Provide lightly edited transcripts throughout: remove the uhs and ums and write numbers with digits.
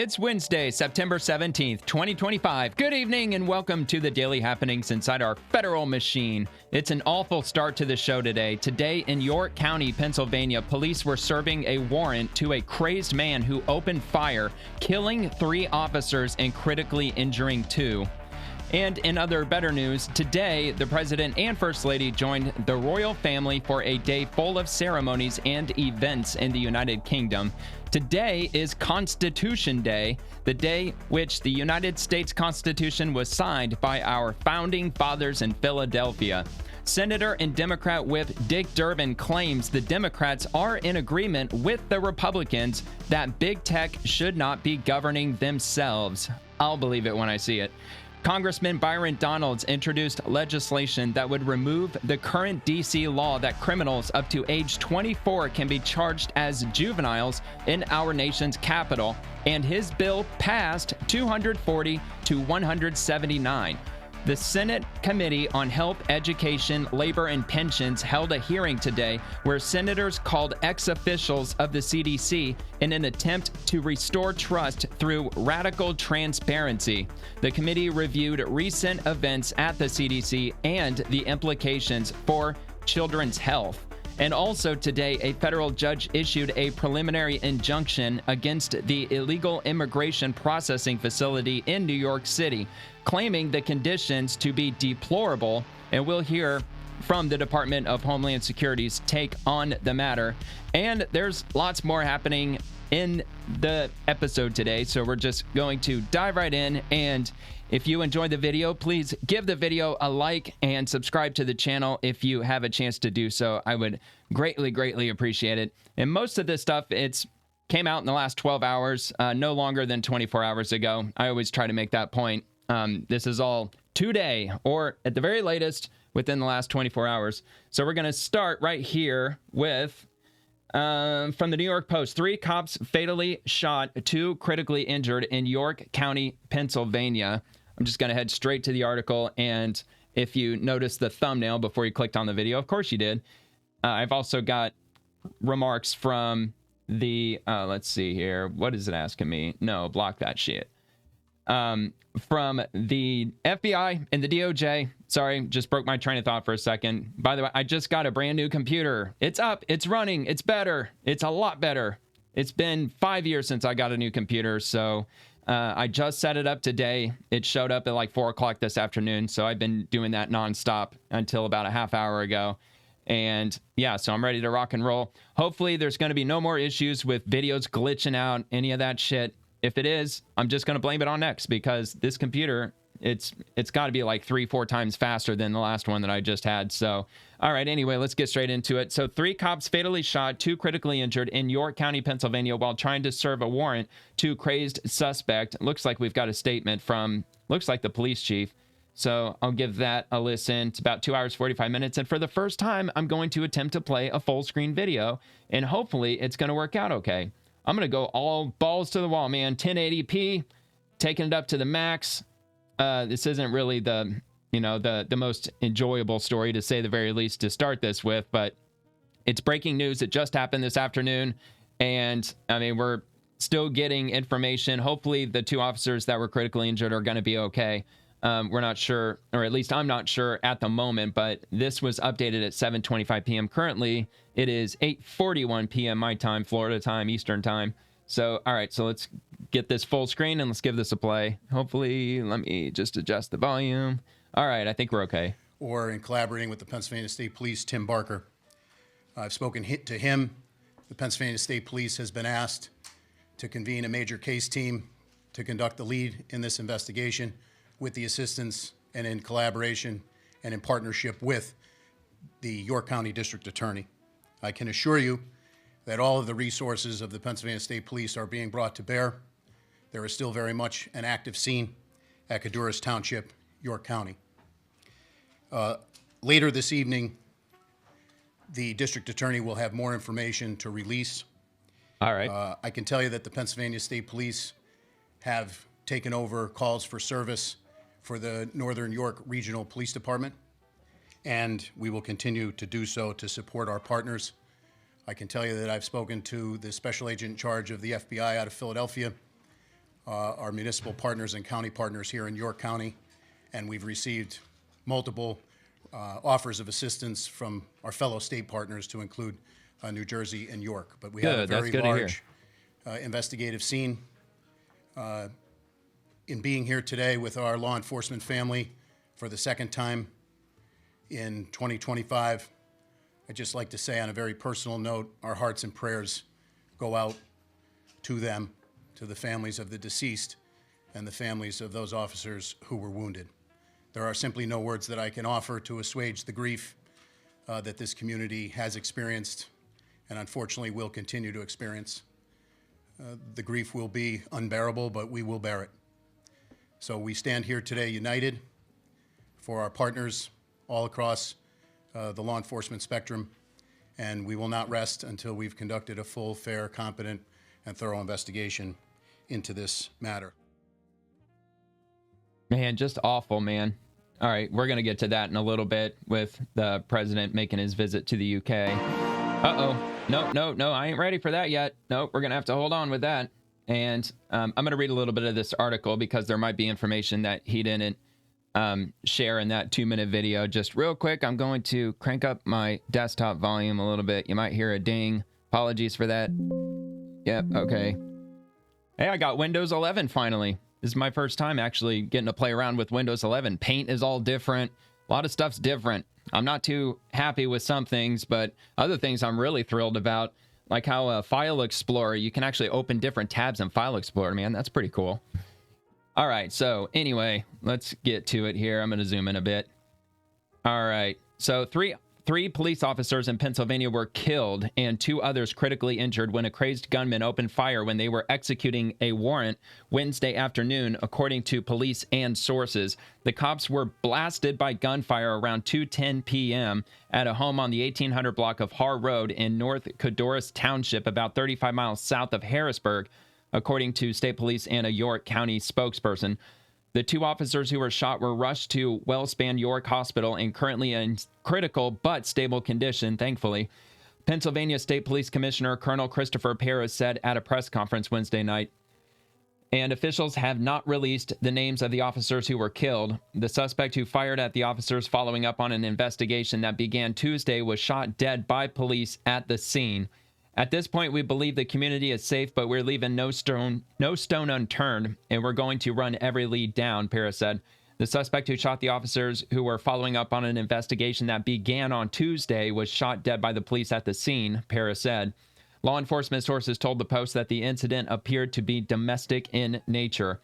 It's Wednesday, September 17th, 2025. Good evening and welcome to the daily happenings inside our federal machine. It's an awful start to the show today. Today in York County, Pennsylvania, police were serving a warrant to a crazed man who opened fire, killing 3 officers and critically injuring 2. And in other better news, today, the President and First Lady joined the royal family for a day full of ceremonies and events in the United Kingdom. Today is Constitution Day, the day which the United States Constitution was signed by our founding fathers in Philadelphia. Senator and Democrat Whip Dick Durbin claims the Democrats are in agreement with the Republicans that big tech should not be governing themselves. I'll believe it when I see it. Congressman Byron Donald introduced legislation that would remove the current D.C. law that criminals up to age 24 can be charged as juveniles in our nation's capital, and his bill passed 240 to 179. The Senate Committee on Health, Education, Labor, and Pensions held a hearing today where senators called ex-officials of the CDC in an attempt to restore trust through radical transparency. The committee reviewed recent events at the CDC and the implications for children's health. And also today, a federal judge issued a preliminary injunction against the illegal immigration processing facility in New York City, claiming the conditions to be deplorable. And we'll hear from the Department of Homeland Security's take on the matter. And there's lots more happening in the episode today, so we're just going to dive right in. And if you enjoyed the video, please give the video a like and subscribe to the channel if you have a chance to do so. I would greatly appreciate it. And most of this stuff, it's came out in the last 12 hours, no longer than 24 hours ago. I always try to make that point. This is all today, or at the very latest, within the last 24 hours. So we're going to start right here with from the New York Post. 3 cops fatally shot, 2 critically injured in York County, Pennsylvania. I'm just going to head straight to the article. And if you noticed the thumbnail before you clicked on the video, of course you did. I've also got remarks from the, let's see here. What is it asking me? No, block that shit. From the FBI and the DOJ. Sorry, just broke my train of thought for a second. By the way, I just got a brand new computer. It's up, it's running, it's better. It's a lot better. It's been 5 years since I got a new computer, so I just set it up today. It showed up at like 4 o'clock this afternoon, so I've been doing that nonstop until about a half hour ago. And yeah, so I'm ready to rock and roll. Hopefully there's going to be no more issues with videos glitching out, any of that shit. If it is, I'm just going to blame it on X, because this computer, it's got to be like 3-4 times faster than the last one that I just had. So, all right, anyway, let's get straight into it. So 3 cops fatally shot, 2 critically injured in York County, Pennsylvania, while trying to serve a warrant to crazed suspect. Looks like we've got a statement from, looks like the police chief. So I'll give that a listen. It's about 2 hours, 45 minutes. And for the first time, I'm going to attempt to play a full screen video, and hopefully it's going to work out okay. I'm going to go all balls to the wall, man. 1080p, taking it up to the max. This isn't really the, the most enjoyable story, to say the very least, to start this with, but it's breaking news. It just happened this afternoon. And I mean, we're still getting information. Hopefully the 2 officers that were critically injured are going to be okay. We're not sure, or at least I'm not sure at the moment, but this was updated at 7:25 p.m. Currently, it is 8:41 p.m. my time, Florida time, Eastern time. So, all right, so let's get this full screen and let's give this a play. Hopefully, let me just adjust the volume. All right, I think we're okay. Or in collaborating with the Pennsylvania State Police, Tim Barker. I've spoken to him. The Pennsylvania State Police has been asked to convene a major case team to conduct the lead in this investigation, with the assistance and in collaboration and in partnership with the York County District Attorney. I can assure you that all of the resources of the Pennsylvania State Police are being brought to bear. There is still very much an active scene at Caduras Township, York County. Later this evening, the District Attorney will have more information to release. All right. I can tell you that the Pennsylvania State Police have taken over calls for service for the Northern York Regional Police Department, and we will continue to do so to support our partners. I can tell you that I've spoken to the special agent in charge of the FBI out of Philadelphia, our municipal partners and county partners here in York County, and we've received multiple offers of assistance from our fellow state partners to include New Jersey and York. But we have a very large investigative scene. In being here today with our law enforcement family for the second time in 2025, I'd just like to say on a very personal note, our hearts and prayers go out to them, to the families of the deceased and the families of those officers who were wounded. There are simply no words that I can offer to assuage the grief that this community has experienced and unfortunately will continue to experience. The grief will be unbearable, but we will bear it. So we stand here today united for our partners all across the law enforcement spectrum, and we will not rest until we've conducted a full, fair, competent, and thorough investigation into this matter. Man, just awful, man. All right, we're going to get to that in a little bit with the president making his visit to the UK. Uh-oh. No, I ain't ready for that yet. Nope, we're going to have to hold on with that. And I'm going to read a little bit of this article because there might be information that he didn't share in that 2-minute video. Just real quick, I'm going to crank up my desktop volume a little bit. You might hear a ding. Apologies for that. Yep, okay. Hey, I got Windows 11 finally. This is my first time actually getting to play around with Windows 11. Paint is all different. A lot of stuff's different. I'm not too happy with some things, but other things I'm really thrilled about, like how File Explorer, you can actually open different tabs in File Explorer, man. That's pretty cool. All right, so anyway, let's get to it here. I'm going to zoom in a bit. All right, so three police officers in Pennsylvania were killed and 2 others critically injured when a crazed gunman opened fire when they were executing a warrant Wednesday afternoon, according to police and sources. The cops were blasted by gunfire around 2:10 p.m. at a home on the 1800 block of Har Road in North Codorus Township, about 35 miles south of Harrisburg, according to state police and a York County spokesperson. The 2 officers who were shot were rushed to Wellspan York Hospital and currently in critical but stable condition, thankfully. Pennsylvania State Police Commissioner Colonel Christopher Paris said at a press conference Wednesday night. And officials have not released the names of the officers who were killed. The suspect who fired at the officers following up on an investigation that began Tuesday was shot dead by police at the scene. At this point, we believe the community is safe, but we're leaving no stone unturned, and we're going to run every lead down, Paris said. The suspect who shot the officers who were following up on an investigation that began on Tuesday was shot dead by the police at the scene, Paris said. Law enforcement sources told the Post that the incident appeared to be domestic in nature.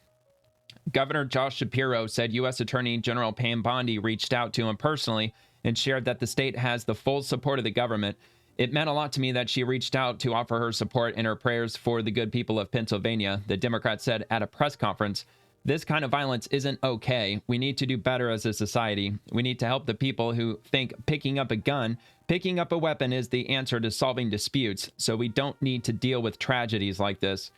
Governor Josh Shapiro said U.S. Attorney General Pam Bondi reached out to him personally and shared that the state has the full support of the government. It meant a lot to me that she reached out to offer her support and her prayers for the good people of Pennsylvania, the Democrat said at a press conference. This kind of violence isn't okay. We need to do better as a society. We need to help the people who think picking up a weapon is the answer to solving disputes, so we don't need to deal with tragedies like this.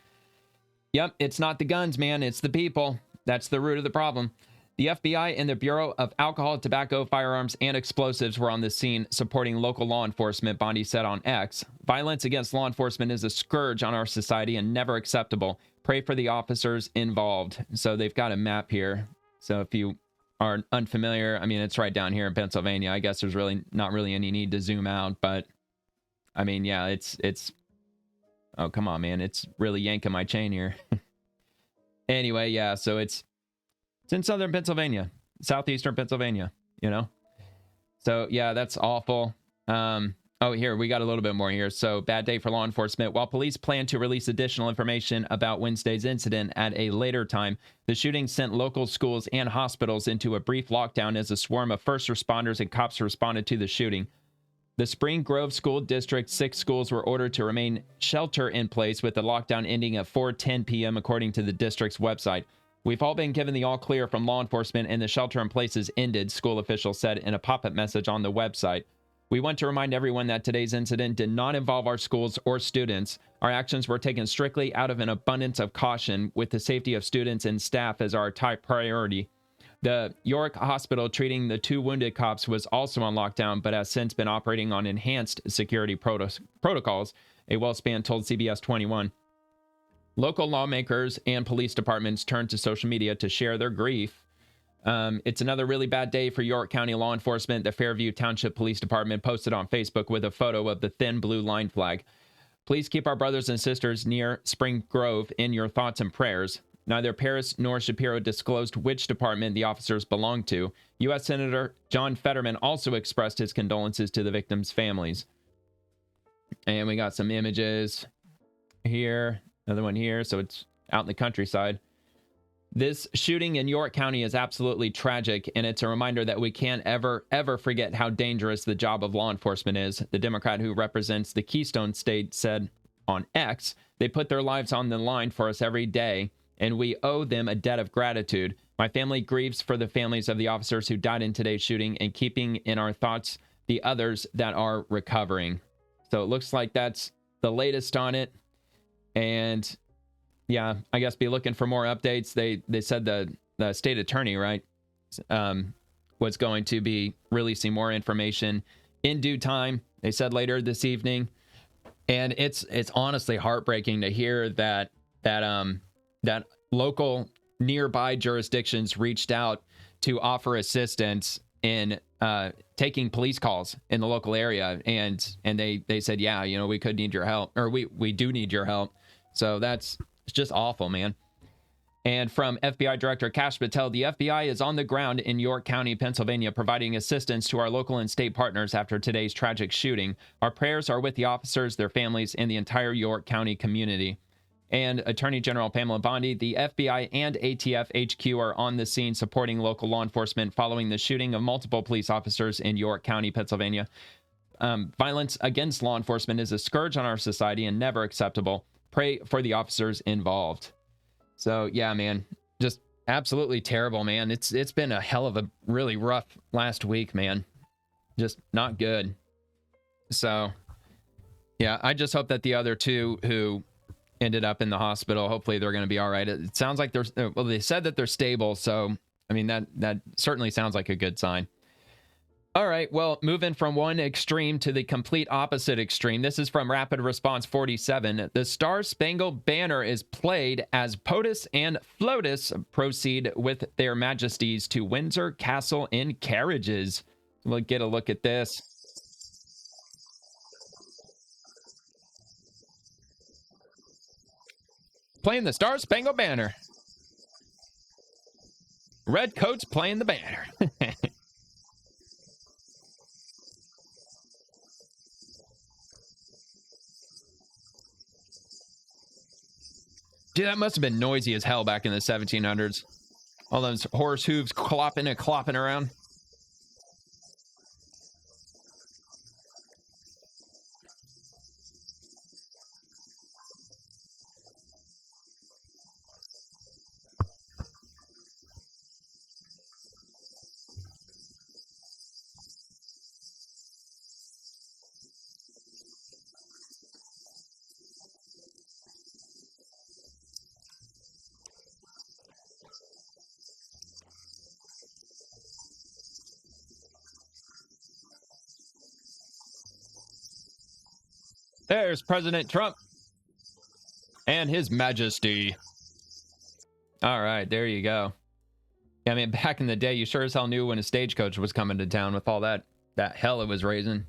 Yep, it's not the guns, man. It's the people. That's the root of the problem. The FBI and the Bureau of Alcohol, Tobacco, Firearms, and Explosives were on the scene supporting local law enforcement, Bondi said on X. Violence against law enforcement is a scourge on our society and never acceptable. Pray for the officers involved. So they've got a map here. So if you are unfamiliar, I mean, it's right down here in Pennsylvania. I guess there's really not really any need to zoom out, but I mean, yeah, it's oh, come on, man. It's really yanking my chain here. Anyway, yeah, so it's in southern Pennsylvania, southeastern Pennsylvania, you know? So, yeah, that's awful. Oh, here, we got a little bit more here. So, bad day for law enforcement. While police plan to release additional information about Wednesday's incident at a later time, the shooting sent local schools and hospitals into a brief lockdown as a swarm of first responders and cops responded to the shooting. The Spring Grove School District 6 schools were ordered to remain shelter in place, with the lockdown ending at 4:10 p.m., according to the district's website. We've all been given the all clear from law enforcement and the shelter in place is ended, school officials said in a pop-up message on the website. We want to remind everyone that today's incident did not involve our schools or students. Our actions were taken strictly out of an abundance of caution, with the safety of students and staff as our top priority. The York Hospital treating the 2 wounded cops was also on lockdown, but has since been operating on enhanced security protocols, a Wellspan told CBS 21. Local lawmakers and police departments turned to social media to share their grief. It's another really bad day for York County law enforcement. The Fairview Township Police Department posted on Facebook with a photo of the thin blue line flag. Please keep our brothers and sisters near Spring Grove in your thoughts and prayers. Neither Paris nor Shapiro disclosed which department the officers belonged to. U.S. Senator John Fetterman also expressed his condolences to the victims' families. And we got some images here, another one here, so it's out in the countryside. This shooting in York County is absolutely tragic, and it's a reminder that we can't ever forget how dangerous the job of law enforcement is. The Democrat who represents the Keystone State said on X, they put their lives on the line for us every day, and we owe them a debt of gratitude. My family grieves for the families of the officers who died in today's shooting and keeping in our thoughts the others that are recovering. So it looks like that's the latest on it. And yeah, I guess be looking for more updates. They said the state attorney, right, was going to be releasing more information in due time. They said later this evening. And it's honestly heartbreaking to hear that local nearby jurisdictions reached out to offer assistance in taking police calls in the local area, and they said, yeah, you know, we could need your help, or we do need your help. So it's just awful, man. And from FBI Director Kash Patel, the FBI is on the ground in York County, Pennsylvania, providing assistance to our local and state partners after today's tragic shooting. Our prayers are with the officers, their families, and the entire York County community. And Attorney General Pamela Bondi, the FBI and ATF HQ are on the scene supporting local law enforcement following the shooting of multiple police officers in York County, Pennsylvania. Violence against law enforcement is a scourge on our society and never acceptable. Pray for the officers involved. So, yeah, man, just absolutely terrible, man. It's been a hell of a really rough last week, man. Just not good. So, yeah, I just hope that the other two who ended up in the hospital, hopefully they're going to be all right. It sounds like they said that they're stable. So, I mean, that certainly sounds like a good sign. All right, well, moving from one extreme to the complete opposite extreme. This is from Rapid Response 47. The Star Spangled Banner is played as POTUS and FLOTUS proceed with their majesties to Windsor Castle in carriages. We'll get a look at this. Playing the Star Spangled Banner. Red coats playing the banner. Dude, that must have been noisy as hell back in the 1700s. All those horse hooves clopping and clopping around. There's President Trump and His Majesty. All right, there you go. Yeah, I mean, back in the day, you sure as hell knew when a stagecoach was coming to town with all that hell it was raising.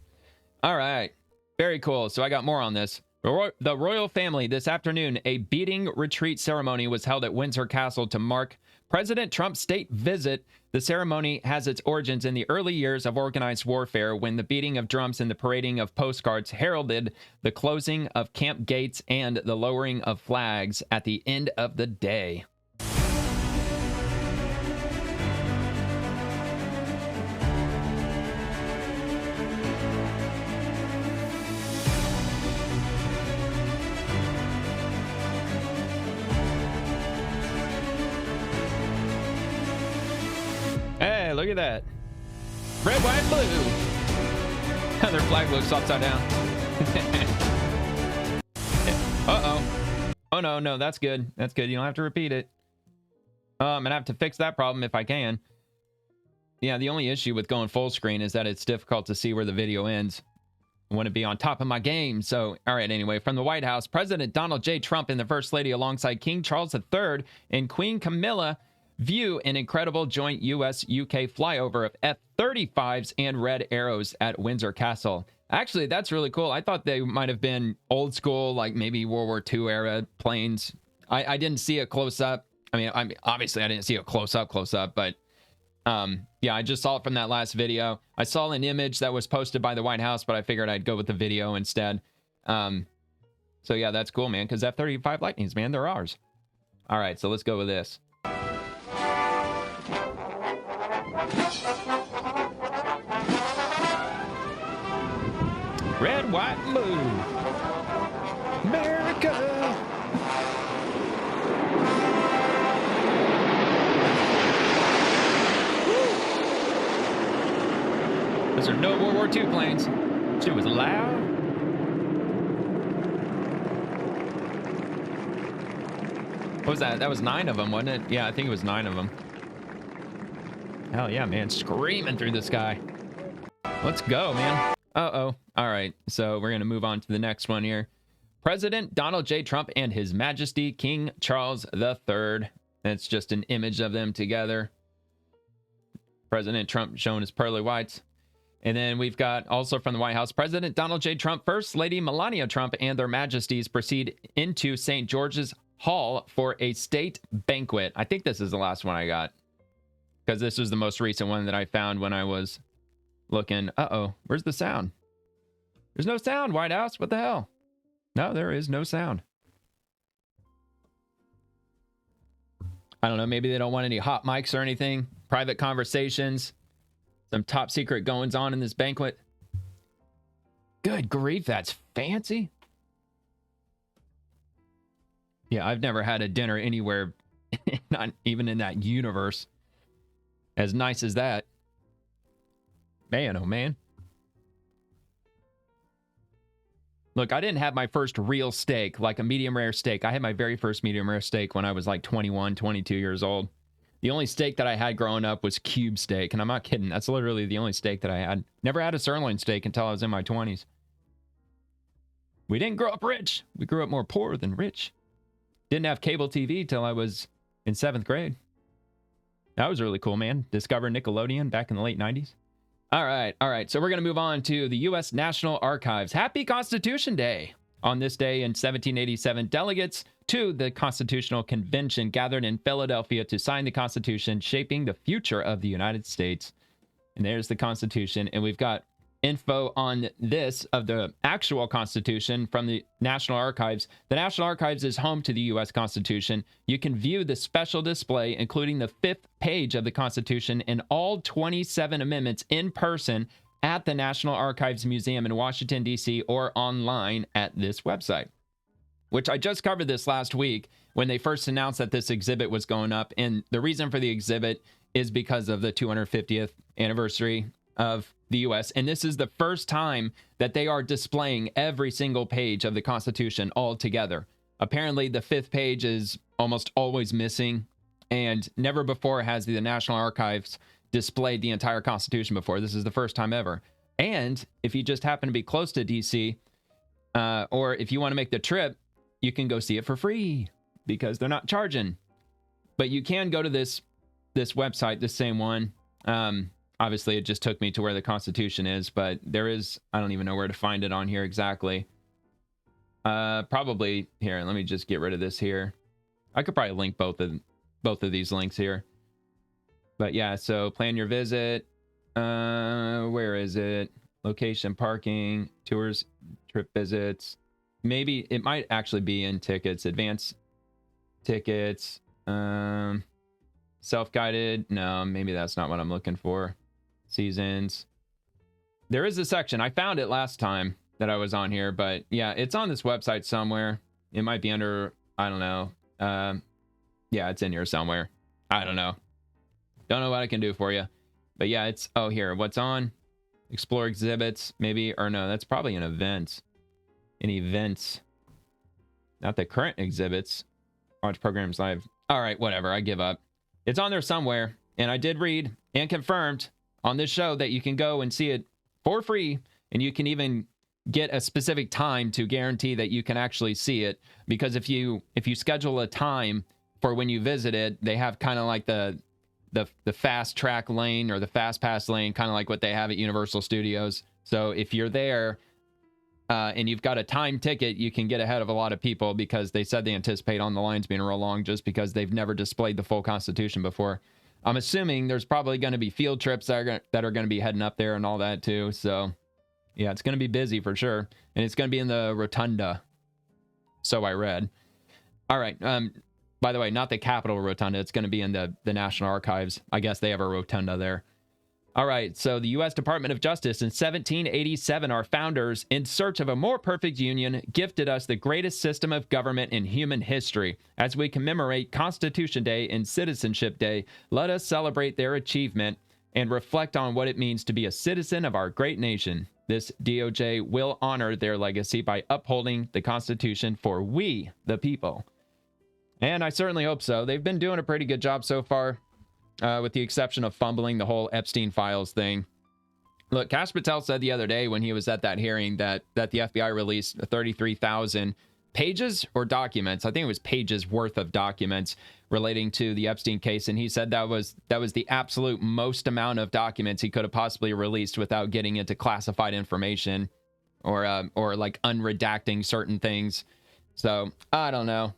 All right, very cool. So I got more on this. The royal family this afternoon, a beating retreat ceremony was held at Windsor Castle to mark President Trump's state visit. The ceremony has its origins in the early years of organized warfare when the beating of drums and the parading of postcards heralded the closing of camp gates and the lowering of flags at the end of the day. Hey, look at that. Red, white, blue. Their flag looks upside down. Uh-oh. Oh, no, that's good. That's good. You don't have to repeat it. I'm going to have to fix that problem if I can. Yeah, the only issue with going full screen is that it's difficult to see where the video ends. I want to be on top of my game. So, all right, anyway, from the White House, President Donald J. Trump and the First Lady alongside King Charles III and Queen Camilla view an incredible joint U.S.-UK flyover of F-35s and Red Arrows at Windsor Castle. Actually, that's really cool. I thought they might have been old school, like maybe World War II era planes. I didn't see it close up. I mean, obviously I didn't see it close up, but yeah, I just saw it from that last video. I saw an image that was posted by the White House, but I figured I'd go with the video instead. So yeah, that's cool, man, because F-35 Lightnings, man, they're ours. All right, so let's go with this. Red, white, and blue. America. Those are no World War II planes. Shit was loud. What was that? That was 9 of them, wasn't it? Yeah, I think it was 9 of them. Hell yeah, man. Screaming through the sky. Let's go, man. Uh-oh. All right. So we're going to move on to the next one here. President Donald J. Trump and His Majesty King Charles III. That's just an image of them together. President Trump showing his pearly whites. And then we've got also from the White House, President Donald J. Trump, First Lady Melania Trump, and their majesties proceed into St. George's Hall for a state banquet. I think this is the last one I got, because this was the most recent one that I found when I was looking. Uh-oh, where's the sound? There's no sound, White House. What the hell? No, there is no sound. I don't know. Maybe they don't want any hot mics or anything. Private conversations. Some top secret goings on in this banquet. Good grief, that's fancy. Yeah, I've never had a dinner anywhere, not even in that universe, as nice as that. Man, oh man. Look, I didn't have my first real steak, like a medium rare steak. I had my very first medium rare steak when I was like 21, 22 years old. The only steak that I had growing up was cube steak, and I'm not kidding. That's literally the only steak that I had. Never had a sirloin steak until I was in my 20s. We didn't grow up rich. We grew up more poor than rich. Didn't have cable TV till I was in 7th grade. That was really cool, man. Discovered Nickelodeon back in the late 90s. All right. So we're going to move on to the U.S. National Archives. Happy Constitution Day. On this day in 1787, delegates to the Constitutional Convention gathered in Philadelphia to sign the Constitution, shaping the future of the United States. And there's the Constitution. And we've got info on this of the actual Constitution from the National Archives. The National Archives is home to the U.S. Constitution. You can view the special display, including the 5th page of the Constitution and all 27 amendments in person at the National Archives Museum in Washington, D.C., or online at this website, which I just covered this last week when they first announced that this exhibit was going up. And the reason for the exhibit is because of the 250th anniversary of the U.S. And this is the first time that they are displaying every single page of the Constitution all together. Apparently, the 5th page is almost always missing, and never before has the National Archives displayed the entire Constitution before. This is the first time ever. And if you just happen to be close to DC, or if you want to make the trip, you can go see it for free because they're not charging. But you can go to this website, the same one. Obviously, it just took me to where the Constitution is, but there is, I don't even know where to find it on here exactly. Probably here. Let me just get rid of this here. I could probably link both of these links here. But yeah, so plan your visit. Where is it? Location, parking, tours, trip visits. Maybe it might actually be in tickets, advance tickets, self-guided. No, maybe that's not what I'm looking for. Seasons. There is a section. I found it last time that I was on here, but yeah, it's on this website somewhere. It might be under, I don't know. Yeah, it's in here somewhere. I don't know. Don't know what I can do for you. But yeah, it's, oh, here. What's on? Explore exhibits, maybe, or no, that's probably an event. In events. Not the current exhibits. Watch programs live. All right, whatever. I give up. It's on there somewhere. And I did read and confirmed on this show that you can go and see it for free. And you can even get a specific time to guarantee that you can actually see it, because if you schedule a time for when you visit it, they have kind of like the fast track lane or the fast pass lane, kind of like what they have at Universal Studios. So if you're there and you've got a time ticket, you can get ahead of a lot of people, because they said they anticipate on the lines being real long, just because they've never displayed the full Constitution before. I'm assuming there's probably going to be field trips that are going to be heading up there and all that too. So yeah, it's going to be busy for sure. And it's going to be in the Rotunda. So I read. All right. By the way, not the Capitol Rotunda. It's going to be in the National Archives. I guess they have a rotunda there. All right. So the U.S. Department of Justice in 1787, our founders, in search of a more perfect union, gifted us the greatest system of government in human history. As we commemorate Constitution Day and Citizenship Day, let us celebrate their achievement and reflect on what it means to be a citizen of our great nation. This DOJ will honor their legacy by upholding the Constitution for we, the people. And I certainly hope so. They've been doing a pretty good job so far, with the exception of fumbling the whole Epstein files thing. Look, Kash Patel said the other day when he was at that hearing that the FBI released 33,000 pages or documents. I think it was pages worth of documents relating to the Epstein case. And he said that was the absolute most amount of documents he could have possibly released without getting into classified information or like unredacting certain things. So I don't know.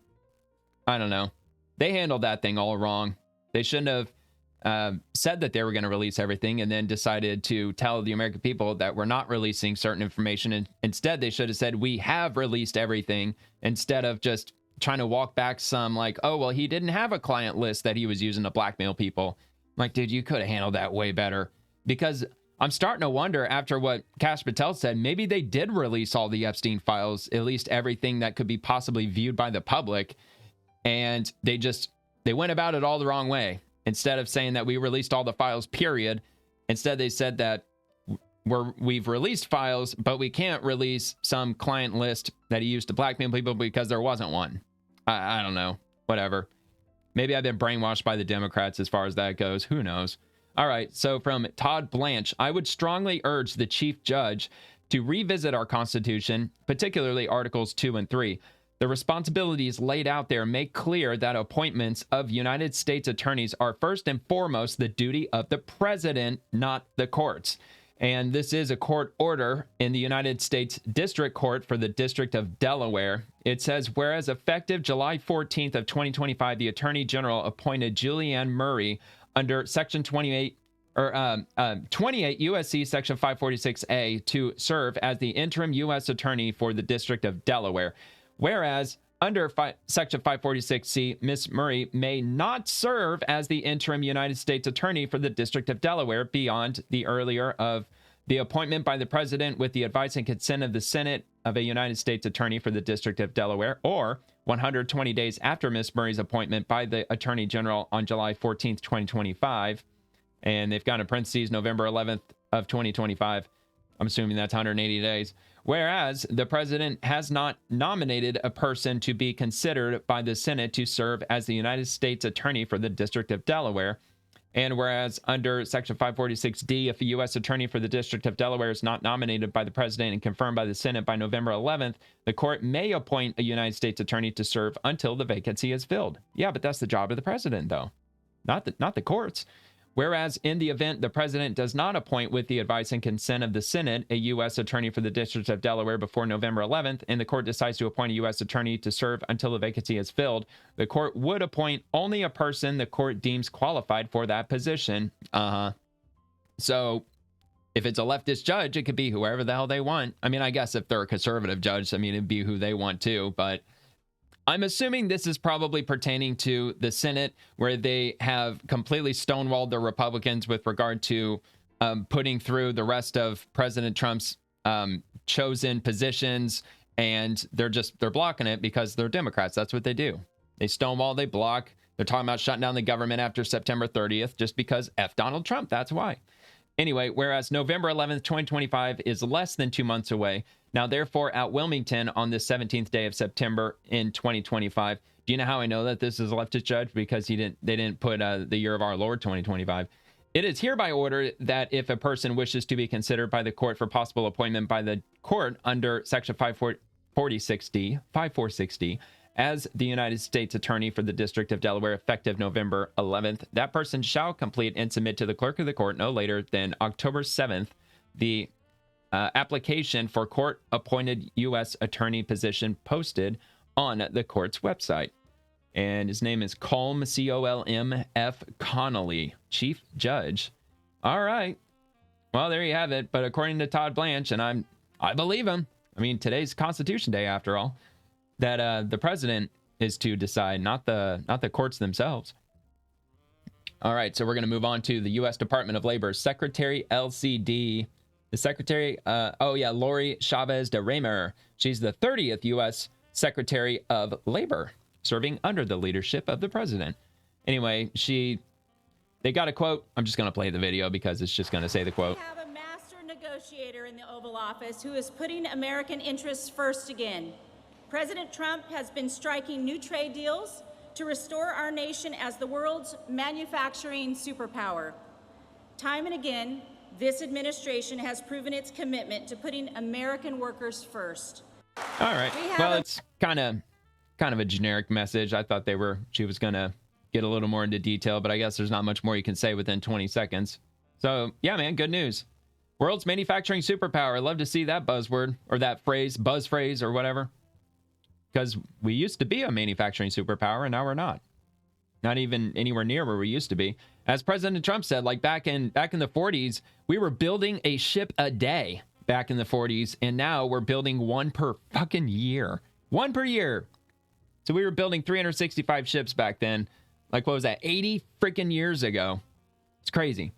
They handled that thing all wrong. They shouldn't have said that they were going to release everything and then decided to tell the American people that we're not releasing certain information. And instead, they should have said, we have released everything, instead of just trying to walk back some like, oh, well, he didn't have a client list that he was using to blackmail people. Like, dude, you could have handled that way better. Because I'm starting to wonder, after what Kash Patel said, maybe they did release all the Epstein files, at least everything that could be possibly viewed by the public. And they went about it all the wrong way. Instead of saying that we released all the files, period, instead they said that we've released files, but we can't release some client list that he used to blackmail people because there wasn't one. I don't know. Whatever. Maybe I've been brainwashed by the Democrats as far as that goes. Who knows? All right. So from Todd Blanche, I would strongly urge the chief judge to revisit our Constitution, particularly Articles 2 and 3. The responsibilities laid out there make clear that appointments of United States attorneys are first and foremost the duty of the president, not the courts. And this is a court order in the United States District Court for the District of Delaware. It says, whereas effective July 14th of 2025, the Attorney General appointed Julianne Murray under Section 28 USC Section 546A to serve as the interim U.S. Attorney for the District of Delaware. Whereas under Section 546C, Ms. Murray may not serve as the interim United States Attorney for the District of Delaware beyond the earlier of the appointment by the President with the advice and consent of the Senate of a United States Attorney for the District of Delaware, or 120 days after Ms. Murray's appointment by the Attorney General on July 14th, 2025. And they've got in parentheses November 11th of 2025. I'm assuming that's 180 days. Whereas the president has not nominated a person to be considered by the Senate to serve as the United States Attorney for the District of Delaware. And whereas under Section 546D, if a U.S. Attorney for the District of Delaware is not nominated by the president and confirmed by the Senate by November 11th, the court may appoint a United States Attorney to serve until the vacancy is filled. Yeah, but that's the job of the president, though, not the courts. Whereas in the event the president does not appoint with the advice and consent of the Senate a U.S. Attorney for the District of Delaware before November 11th, and the court decides to appoint a U.S. Attorney to serve until the vacancy is filled, the court would appoint only a person the court deems qualified for that position. So if it's a leftist judge, it could be whoever the hell they want. I mean, I guess if they're a conservative judge, I mean, it'd be who they want to, but I'm assuming this is probably pertaining to the Senate, where they have completely stonewalled the Republicans with regard to putting through the rest of President Trump's chosen positions, and they're blocking it because they're Democrats. That's what they do. They stonewall, they block. They're talking about shutting down the government after September 30th just because F Donald Trump. That's why. Anyway, whereas November 11th, 2025 is less than 2 months away. Now, therefore, at Wilmington on the 17th day of September in 2025, do you know how I know that this is a leftist judge? Because they didn't put the year of our Lord 2025. It is hereby ordered that if a person wishes to be considered by the court for possible appointment by the court under Section 546D, as the United States Attorney for the District of Delaware effective November 11th, that person shall complete and submit to the clerk of the court no later than October 7th the application for court-appointed U.S. Attorney position posted on the court's website. And his name is Colm, C-O-L-M-F. Connolly, Chief Judge. All right. Well, there you have it. But according to Todd Blanche, and I believe him. I mean, today's Constitution Day, after all, that the president is to decide, not the courts themselves. All right, so we're going to move on to the U.S. Department of Labor Secretary LCD. The Secretary, Lori Chavez de Raymer. She's the 30th U.S. Secretary of Labor, serving under the leadership of the president. Anyway, they got a quote. I'm just going to play the video because it's just going to say the quote. We have a master negotiator in the Oval Office who is putting American interests first again. President Trump has been striking new trade deals to restore our nation as the world's manufacturing superpower. Time and again, this administration has proven its commitment to putting American workers first. All right. Well, it's kind of a generic message. I thought she was going to get a little more into detail, but I guess there's not much more you can say within 20 seconds. So, yeah, man, good news. World's manufacturing superpower. I'd love to see that buzzword or that phrase, buzz phrase or whatever. Because we used to be a manufacturing superpower, and now we're not. Not even anywhere near where we used to be. As President Trump said, like back in the 40s, we were building a ship a day back in the 40s, and now we're building one per fucking year. One per year. So we were building 365 ships back then. Like, what was that, 80 freaking years ago? It's crazy.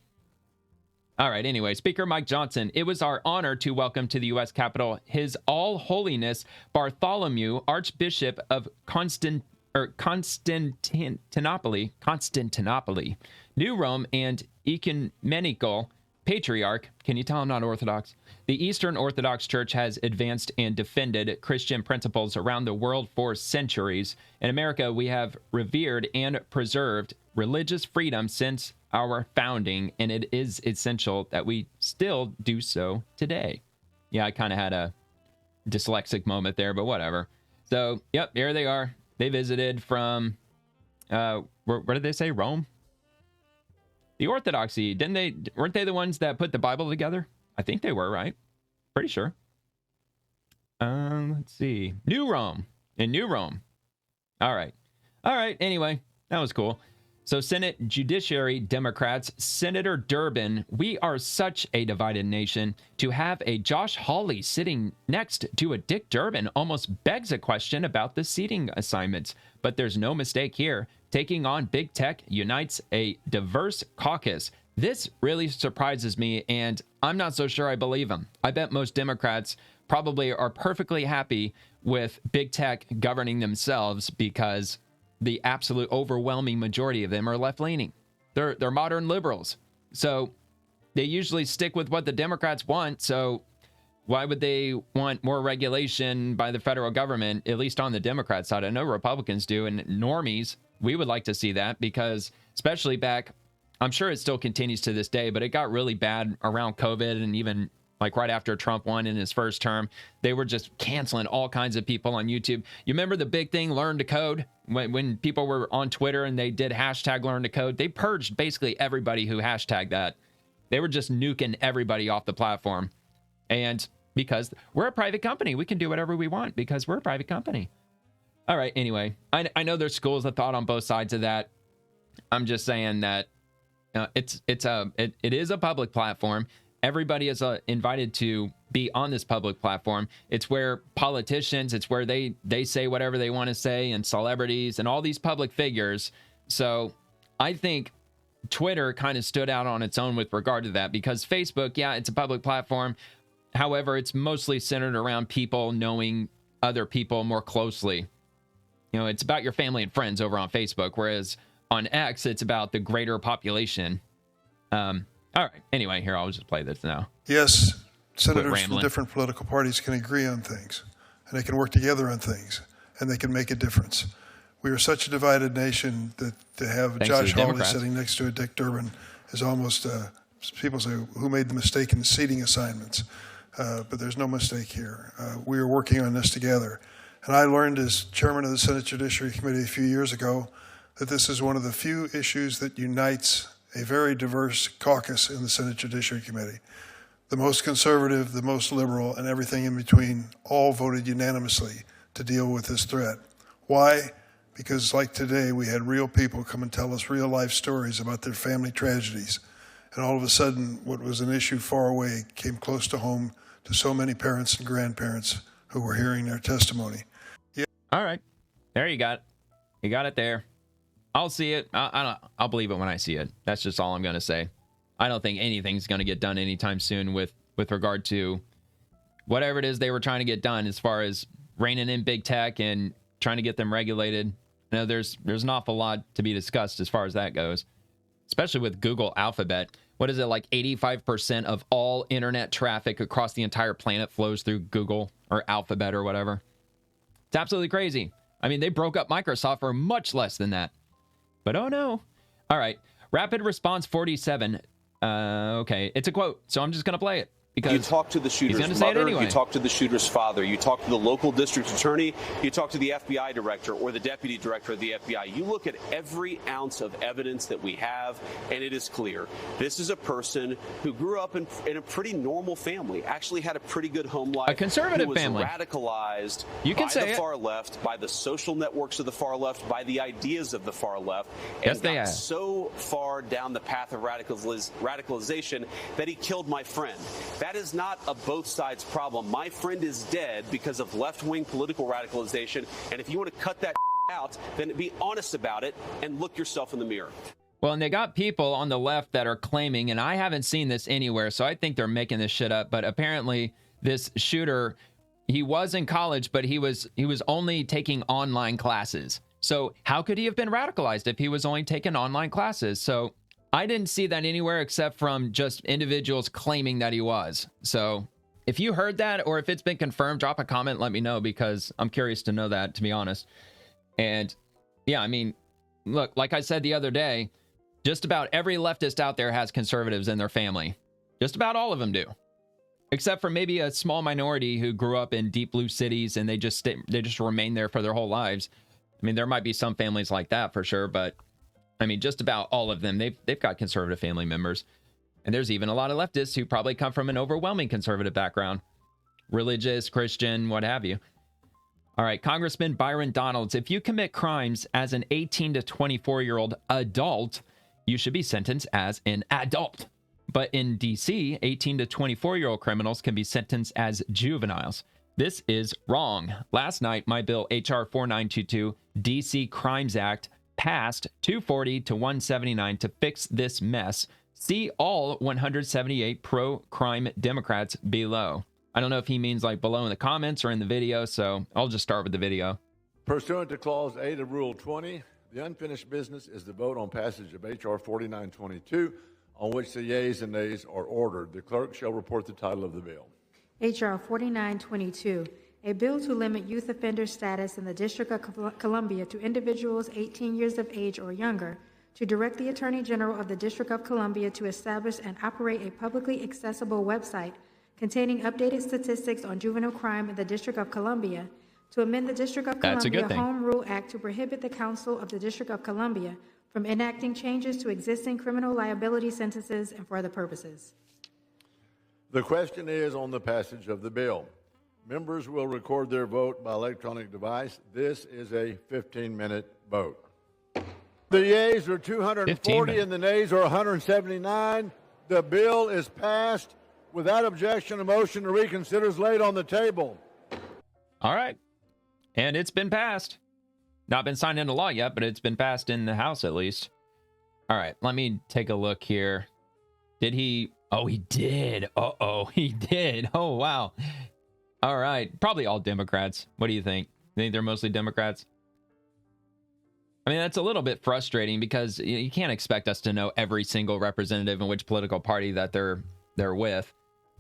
All right, anyway, Speaker Mike Johnson, it was our honor to welcome to the U.S. Capitol His All Holiness Bartholomew, Archbishop of Constantinople, New Rome, and Ecumenical Patriarch. Can you tell I'm not Orthodox? The Eastern Orthodox Church has advanced and defended Christian principles around the world for centuries. In America, we have revered and preserved religious freedom since our founding, and it is essential that we still do so today. Yeah, I kind of had a dyslexic moment there, but whatever. So, yep, here they are. They visited from, where did they say? Rome? The Orthodoxy, weren't they the ones that put the Bible together? I think they were, right? Pretty sure. Let's see. New Rome. In New Rome. All right. Anyway, that was cool. So Senate Judiciary Democrats, Senator Durbin, we are such a divided nation. To have a Josh Hawley sitting next to a Dick Durbin almost begs a question about the seating assignments. But there's no mistake here. Taking on big tech unites a diverse caucus. This really surprises me, and I'm not so sure I believe him. I bet most Democrats probably are perfectly happy with big tech governing themselves because the absolute overwhelming majority of them are left-leaning. They're modern liberals. So they usually stick with what the Democrats want. So why would they want more regulation by the federal government, at least on the Democrat side? I know Republicans do, and normies, we would like to see that because especially back, I'm sure it still continues to this day, but it got really bad around COVID and even like right after Trump won in his first term, they were just canceling all kinds of people on YouTube. You remember the big thing, learn to code? When people were on Twitter and they did hashtag learn to code, they purged basically everybody who hashtagged that. They were just nuking everybody off the platform. And because we're a private company, we can do whatever we want because we're a private company. All right, anyway, I know there's schools of thought on both sides of that. I'm just saying that it is a public platform. Everybody is invited to be on this public platform. It's where politicians, it's where they say whatever they want to say, and celebrities and all these public figures. So I think Twitter kind of stood out on its own with regard to that because Facebook, yeah, it's a public platform. However, it's mostly centered around people knowing other people more closely. You know, it's about your family and friends over on Facebook, whereas on X, it's about the greater population. All right. Anyway, here, I'll just play this now. Yes, senators from different political parties can agree on things, and they can work together on things, and they can make a difference. We are such a divided nation that to have Thanks Josh to the Hawley Democrats sitting next to a Dick Durbin is almost, people say, who made the mistake in the seating assignments? But there's no mistake here. We are working on this together. And I learned as chairman of the Senate Judiciary Committee a few years ago that this is one of the few issues that unites a very diverse caucus in the Senate Judiciary Committee. The most conservative, the most liberal, and everything in between all voted unanimously to deal with this threat. Why? Because like today, we had real people come and tell us real life stories about their family tragedies. And all of a sudden, what was an issue far away came close to home to so many parents and grandparents who were hearing their testimony. Yeah. All right. There you got it. You got it there. I'll see it. I'll believe it when I see it. That's just all I'm going to say. I don't think anything's going to get done anytime soon with regard to whatever it is they were trying to get done as far as reining in big tech and trying to get them regulated. You know, there's an awful lot to be discussed as far as that goes, especially with Google Alphabet. What is it, like 85% of all internet traffic across the entire planet flows through Google or Alphabet or whatever? It's absolutely crazy. I mean, they broke up Microsoft for much less than that. But oh no. All right. Rapid Response 47. Okay. It's a quote, so I'm just going to play it. Because you talk to the shooter's mother, you talk to the shooter's father, you talk to the local district attorney, you talk to the FBI director or the deputy director of the FBI. You look at every ounce of evidence that we have, and it is clear. This is a person who grew up in a pretty normal family, actually had a pretty good home life. A conservative family. Radicalized you can by say the far left, by the social networks of the far left, by the ideas of the far left. Yes, and they got have. so far down the path of radicalization that he killed my friend. That is not a both sides problem. My friend is dead because of left-wing political radicalization. And if you want to cut that out, then be honest about it and look yourself in the mirror. Well, and they got people on the left that are claiming, and I haven't seen this anywhere, so I think they're making this shit up, but apparently this shooter, he was in college, but he was only taking online classes. So how could he have been radicalized if he was only taking online classes? So I didn't see that anywhere except from just individuals claiming that he was. So if you heard that or if it's been confirmed, drop a comment, let me know, because I'm curious to know that, to be honest. And yeah, I mean, look, like I said the other day, just about every leftist out there has conservatives in their family. Just about all of them do. Except for maybe a small minority who grew up in deep blue cities and they just remain there for their whole lives. I mean, there might be some families like that for sure, but I mean, just about all of them, they've got conservative family members. And there's even a lot of leftists who probably come from an overwhelming conservative background. Religious, Christian, what have you. All right, Congressman Byron Donald, if you commit crimes as an 18 to 24-year-old adult, you should be sentenced as an adult. But in D.C., 18 to 24-year-old criminals can be sentenced as juveniles. This is wrong. Last night, my bill, H.R. 4922, D.C. Crimes Act, passed 240 to 179 to fix this mess. See all 178 pro-crime Democrats below. I don't know if he means like below in the comments or in the video, so I'll just start with the video. Pursuant to Clause 8 of Rule 20, the unfinished business is the vote on passage of H.R. 4922, on which the yeas and nays are ordered. The clerk shall report the title of the bill. H.R. 4922, a bill to limit youth offender status in the District of Columbia to individuals 18 years of age or younger, to direct the Attorney General of the District of Columbia to establish and operate a publicly accessible website containing updated statistics on juvenile crime in the District of Columbia, to amend the District of Columbia Home Rule Act to prohibit the Council of the District of Columbia from enacting changes to existing criminal liability sentences and for other purposes. The question is on the passage of the bill. Members will record their vote by electronic device. This is a 15-minute vote. The yeas are 240 and the nays are 179. The bill is passed. Without objection, a motion to reconsider is laid on the table. All right. And it's been passed. Not been signed into law yet, but it's been passed in the House at least. All right, let me take a look here. Did he? Oh, he did. Uh-oh, he did. Oh, wow. All right. Probably all Democrats. What do you think? You think they're mostly Democrats? I mean, that's a little bit frustrating because you can't expect us to know every single representative in which political party that they're with.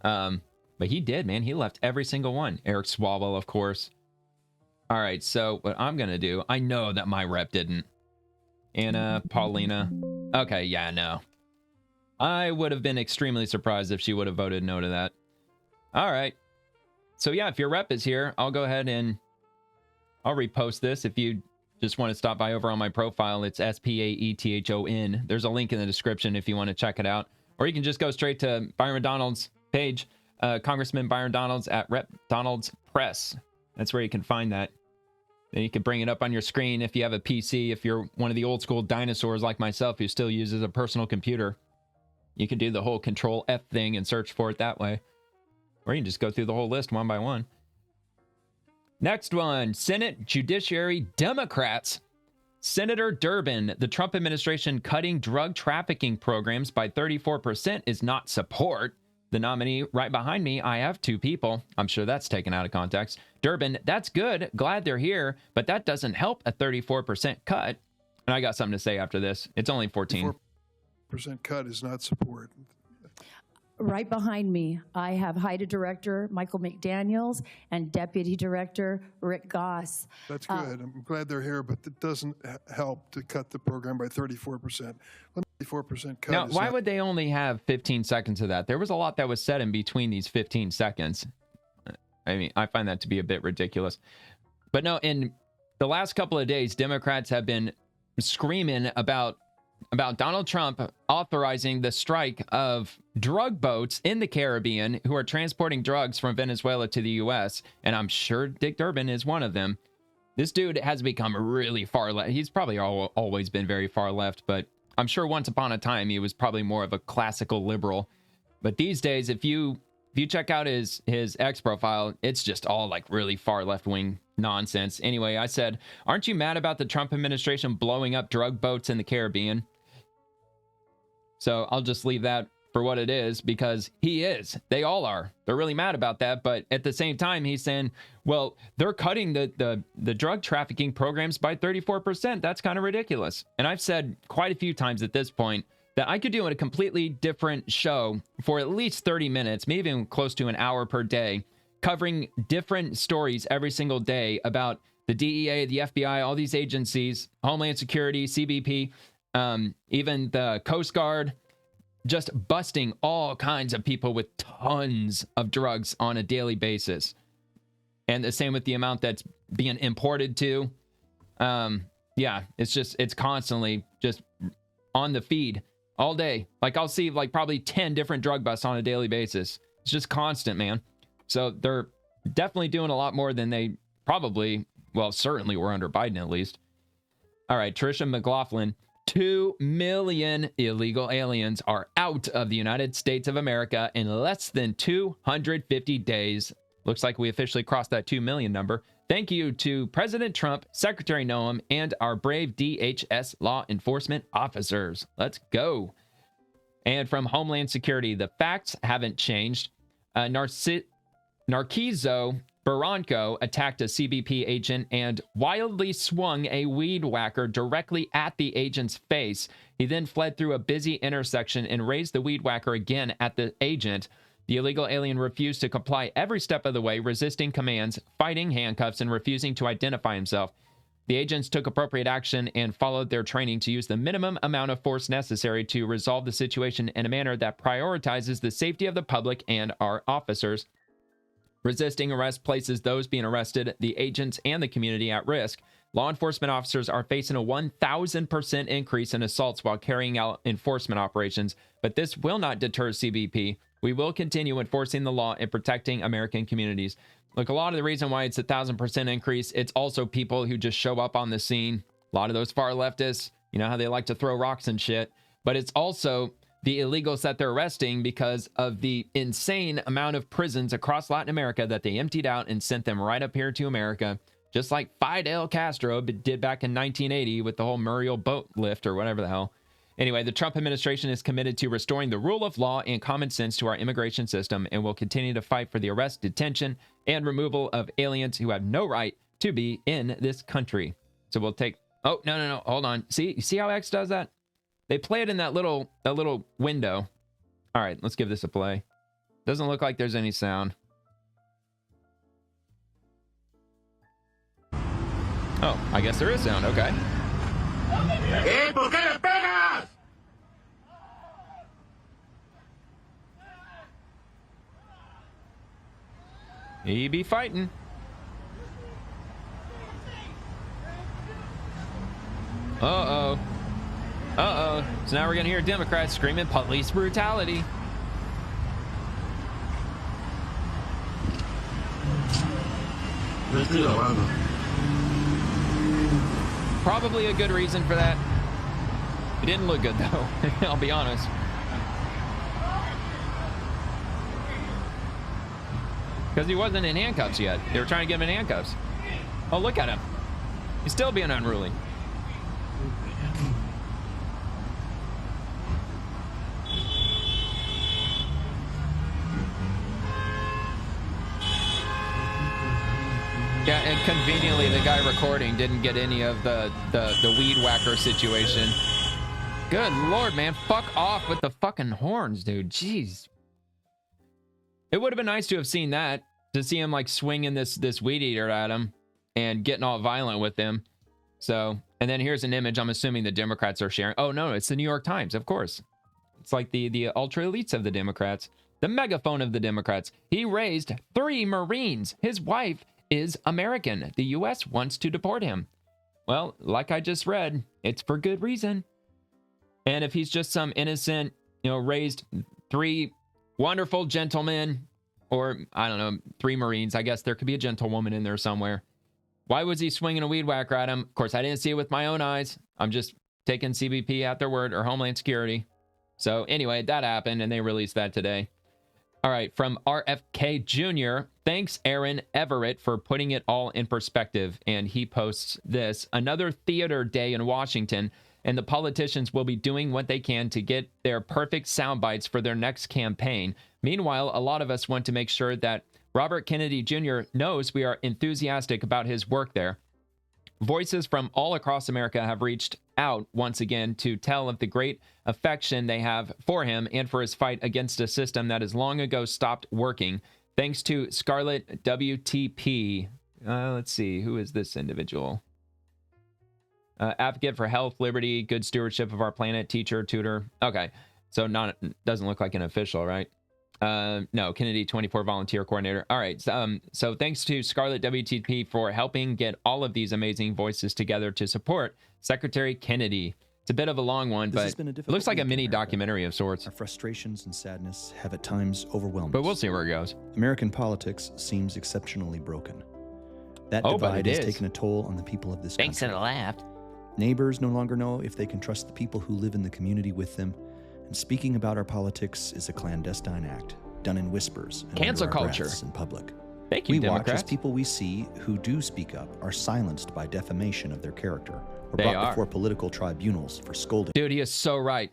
But he did, man. He left every single one. Eric Swalwell, of course. All right, so what I'm going to do, I know that my rep didn't. Anna, Paulina. Okay, yeah, no. I would have been extremely surprised if she would have voted no to that. All right. So yeah, if your rep is here, I'll go ahead and I'll repost this. If you just want to stop by over on my profile, it's SPAETHON. There's a link in the description if you want to check it out. Or you can just go straight to Byron Donald's page, Congressman Byron Donald's at Rep Donald's Press. That's where you can find that. Then you can bring it up on your screen if you have a PC. If you're one of the old school dinosaurs like myself who still uses a personal computer, you can do the whole Control F thing and search for it that way. Or you can just go through the whole list one by one. Next one, Senate Judiciary Democrats. Senator Durbin, the Trump administration cutting drug trafficking programs by 34% is not support. The nominee right behind me, I have two people. I'm sure that's taken out of context. Durbin, that's good. Glad they're here, but that doesn't help a 34% cut. And I got something to say after this. It's only 14. 4% cut is not support. Right behind me, I have HIDA Director Michael McDaniels and Deputy Director Rick Goss. That's good. I'm glad they're here, but it doesn't help to cut the program by 34%. 34% cut. Now, why would they only have 15 seconds of that? There was a lot that was said in between these 15 seconds. I mean, I find that to be a bit ridiculous. But no, in the last couple of days, Democrats have been screaming about Donald Trump authorizing the strike of drug boats in the Caribbean who are transporting drugs from Venezuela to the U.S. And I'm sure Dick Durbin is one of them. This dude has become really far left. He's probably always been very far left, but I'm sure once upon a time he was probably more of a classical liberal. But these days, if you check out his X profile, it's just all like really far left-wing nonsense. Anyway, I said, aren't you mad about the Trump administration blowing up drug boats in the Caribbean? So I'll just leave that for what it is, because he is. They all are. They're really mad about that. But at the same time, he's saying, well, they're cutting the drug trafficking programs by 34%. That's kind of ridiculous. And I've said quite a few times at this point that I could do a completely different show for at least 30 minutes, maybe even close to an hour per day, covering different stories every single day about the DEA, the FBI, all these agencies, Homeland Security, CBP, even the Coast Guard, just busting all kinds of people with tons of drugs on a daily basis. And the same with the amount that's being imported to. Yeah, it's constantly just on the feed all day. Like I'll see like probably 10 different drug busts on a daily basis. It's just constant, man. So they're definitely doing a lot more than they probably, well, certainly were under Biden at least. All right, Tricia McLaughlin. 2 million illegal aliens are out of the United States of America in less than 250 days. Looks like we officially crossed that 2 million number. Thank you to President Trump, Secretary Noam, and our brave DHS law enforcement officers. Let's go. And from Homeland Security, the facts haven't changed. Narciso Barranco attacked a CBP agent and wildly swung a weed whacker directly at the agent's face. He then fled through a busy intersection and raised the weed whacker again at the agent. The illegal alien refused to comply every step of the way, resisting commands, fighting handcuffs, and refusing to identify himself. The agents took appropriate action and followed their training to use the minimum amount of force necessary to resolve the situation in a manner that prioritizes the safety of the public and our officers. Resisting arrest places those being arrested, the agents, and the community at risk. Law enforcement officers are facing a 1,000% increase in assaults while carrying out enforcement operations, but this will not deter CBP. We will continue enforcing the law and protecting American communities. Look, a lot of the reason why it's 1,000% increase, it's also people who just show up on the scene. A lot of those far leftists, you know how they like to throw rocks and shit, but it's also the illegals that they're arresting because of the insane amount of prisons across Latin America that they emptied out and sent them right up here to America, just like Fidel Castro did back in 1980 with the whole Muriel boat lift or whatever the hell. Anyway, the Trump administration is committed to restoring the rule of law and common sense to our immigration system and will continue to fight for the arrest, detention, and removal of aliens who have no right to be in this country. So we'll take... Oh, no. Hold on. See how X does that? They play it in that little window. All right, let's give this a play. Doesn't look like there's any sound. Oh, I guess there is sound. Okay. He be fighting. Uh-oh. Uh-oh. So now we're going to hear Democrats screaming police brutality. Probably a good reason for that. It didn't look good, though. I'll be honest. Because he wasn't in handcuffs yet. They were trying to get him in handcuffs. Oh, look at him. He's still being unruly. Yeah, and conveniently, the guy recording didn't get any of the weed whacker situation. Good Lord, man. Fuck off with the fucking horns, dude. Jeez. It would have been nice to have seen that, to see him like swinging this weed eater at him and getting all violent with him. So, and then here's an image I'm assuming the Democrats are sharing. Oh, no, it's the New York Times, of course. It's like the ultra elites of the Democrats. The megaphone of the Democrats. He raised 3 Marines. His wife is American. The U.S. wants to deport him. Well, like I just read, it's for good reason. And if he's just some innocent, raised 3 wonderful gentlemen, or I don't know, 3 Marines, I guess there could be a gentlewoman in there somewhere. Why was he swinging a weed whacker at him? Of course, I didn't see it with my own eyes. I'm just taking CBP at their word, or Homeland Security. So anyway, that happened, and they released that today. All right, from RFK Jr., thanks Aaron Everett for putting it all in perspective. And he posts this: another theater day in Washington, and the politicians will be doing what they can to get their perfect sound bites for their next campaign. Meanwhile, a lot of us want to make sure that Robert Kennedy Jr. knows we are enthusiastic about his work there. Voices from all across America have reached out once again to tell of the great affection they have for him and for his fight against a system that has long ago stopped working. Thanks to Scarlett WTP. Let's see, who is this individual? Advocate for health, liberty, good stewardship of our planet, teacher, tutor. Okay, so doesn't look like an official, right? No, Kennedy 24 volunteer coordinator. All right. So thanks to Scarlett WTP for helping get all of these amazing voices together to support Secretary Kennedy. It's a bit of a long one, but it looks like a mini documentary of sorts. Our frustrations and sadness have at times overwhelmed us. But we'll see where it goes. American politics seems exceptionally broken. That divide has taken a toll on the people of this country. Thanks to the left. Neighbors no longer know if they can trust the people who live in the community with them. And speaking about our politics is a clandestine act, done in whispers and cancel under our culture breaths in public. Thank you, we Democrats. watch as people we see who do speak up are silenced by defamation of their character or brought before political tribunals for scolding. Dude, he is so right.